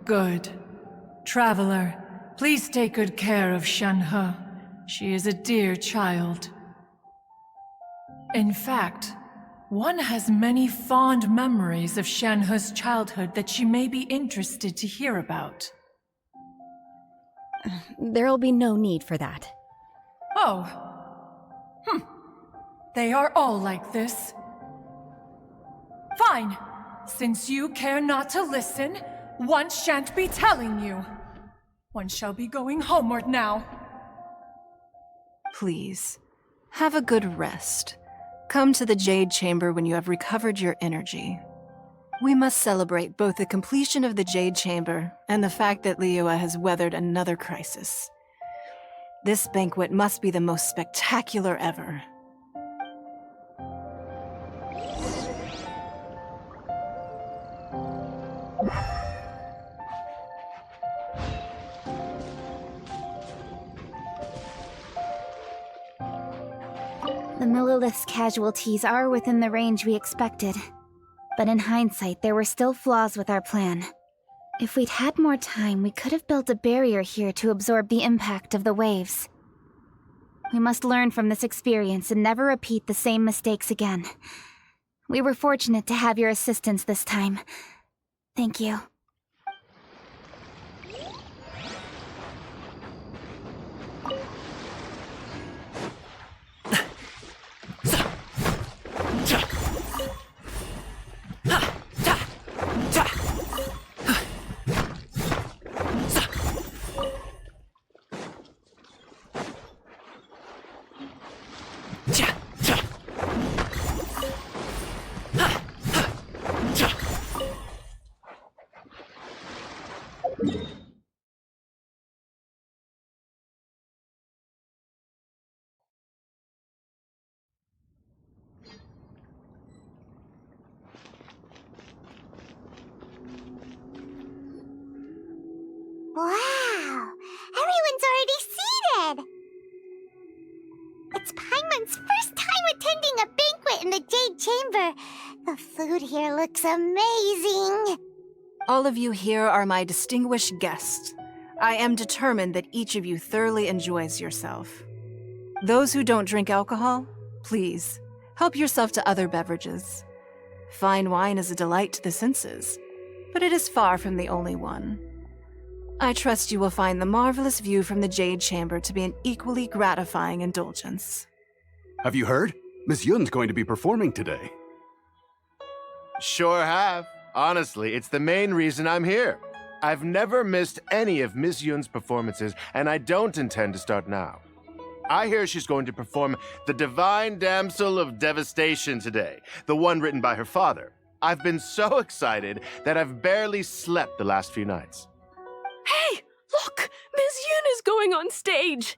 Good. Traveler, please take good care of Shenhe. She is a dear child. In fact, one has many fond memories of Shenhe's childhood that she may be interested to hear about. There'll be no need for that. Oh. They are all like this. Fine. Since you care not to listen, one shan't be telling you. One shall be going homeward now. Please, have a good rest. Come to the Jade Chamber when you have recovered your energy. We must celebrate both the completion of the Jade Chamber and the fact that Liyue has weathered another crisis. This banquet must be the most spectacular ever. The Millilith's casualties are within the range we expected. But in hindsight, there were still flaws with our plan. If we'd had more time, we could have built a barrier here to absorb the impact of the waves. We must learn from this experience and never repeat the same mistakes again. We were fortunate to have your assistance this time. Thank you. Wow! Everyone's already seated! It's Paimon's first time attending a banquet in the Jade Chamber. The food here looks amazing. All of you here are my distinguished guests. I am determined that each of you thoroughly enjoys yourself. Those who don't drink alcohol, please, help yourself to other beverages. Fine wine is a delight to the senses, but it is far from the only one. I trust you will find the marvelous view from the Jade Chamber to be an equally gratifying indulgence. Have you heard? Miss Yun's going to be performing today. Sure have. Honestly, it's the main reason I'm here. I've never missed any of Miss Yun's performances, and I don't intend to start now. I hear she's going to perform The Divine Damsel of Devastation today, the one written by her father. I've been so excited that I've barely slept the last few nights. Hey, look! Miss Yun is going on stage!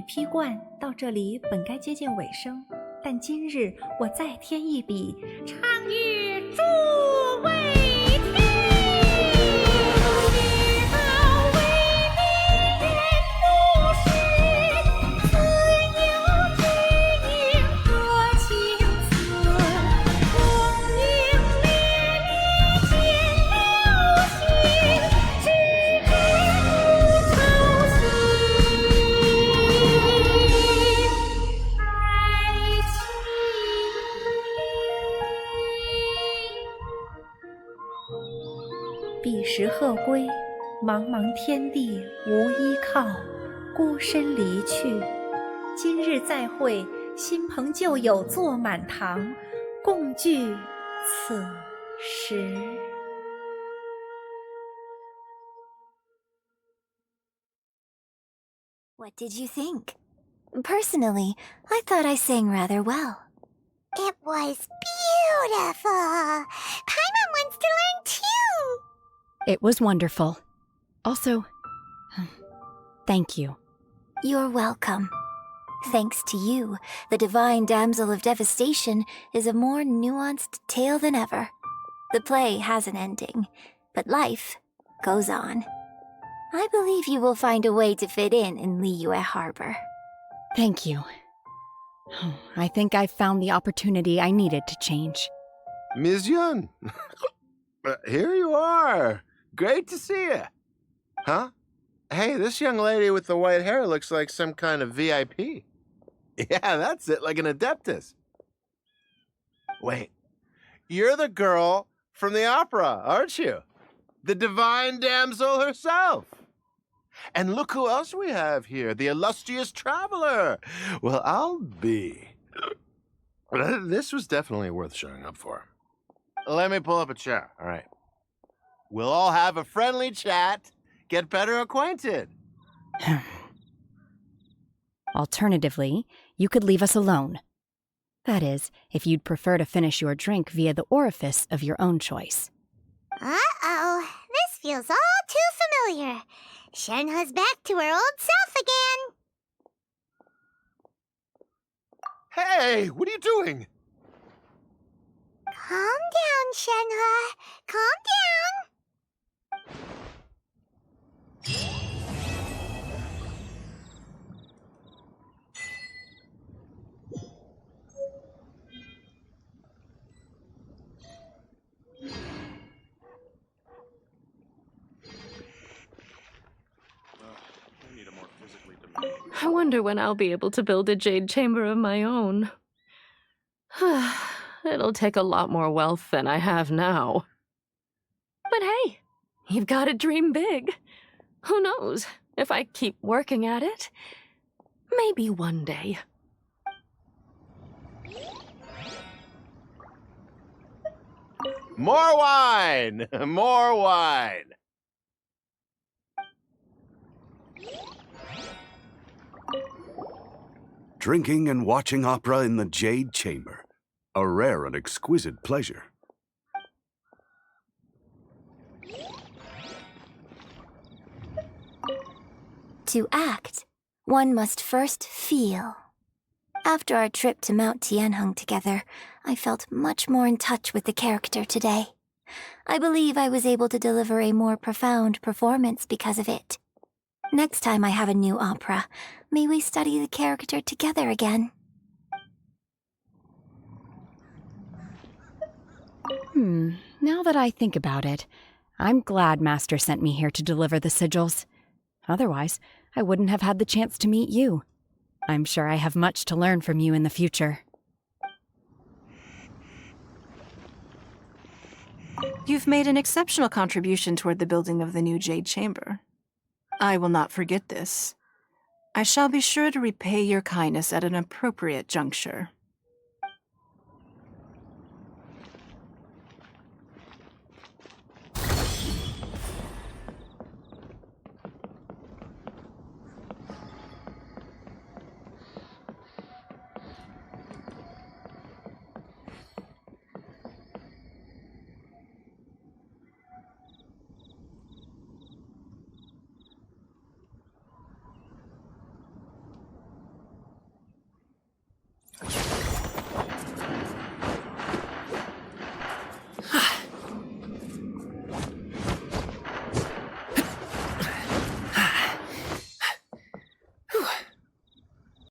批冠到这里本该接近尾声，但今日我再添一笔，唱与诸位听。知道为民人不是，自有知音多情思，功名烈烈见了心，只知不操心。彼时鹤归，茫茫天地无依靠，孤身离去。今日再会，新朋旧友坐满堂，共聚此时。What did you think? Personally, I thought I sang rather well. It was beautiful. Paimon wants to learn too. It was wonderful. Also, thank you. You're welcome. Thanks to you, the Divine Damsel of Devastation is a more nuanced tale than ever. The play has an ending, but life goes on. I believe you will find a way to fit in Liyue Harbor. Thank you. I think I've found the opportunity I needed to change. Ms. Yun, here you are. Great to see you. Huh? Hey, this young lady with the white hair looks like some kind of VIP. Yeah, that's it, like an adeptus. Wait, you're the girl from the opera, aren't you? The divine damsel herself. And look who else we have here, the illustrious traveler. Well, I'll be. This was definitely worth showing up for. Let me pull up a chair, all right? We'll all have a friendly chat, get better acquainted. Alternatively, you could leave us alone. That is, if you'd prefer to finish your drink via the orifice of your own choice. Uh-oh, this feels all too familiar. Shenhe's back to her old self again. Hey, what are you doing? Calm down, Shenhe. Calm down. I wonder when I'll be able to build a jade chamber of my own. It'll take a lot more wealth than I have now. But hey, you've got to dream big. Who knows, if I keep working at it, maybe one day. More wine! More wine! Drinking and watching opera in the Jade Chamber. A rare and exquisite pleasure. To act, one must first feel. After our trip to Mount Tianheng together, I felt much more in touch with the character today. I believe I was able to deliver a more profound performance because of it. Next time I have a new opera, may we study the character together again. Now that I think about it, I'm glad Master sent me here to deliver the sigils. Otherwise, I wouldn't have had the chance to meet you. I'm sure I have much to learn from you in the future. You've made an exceptional contribution toward the building of the new Jade Chamber. I will not forget this. I shall be sure to repay your kindness at an appropriate juncture.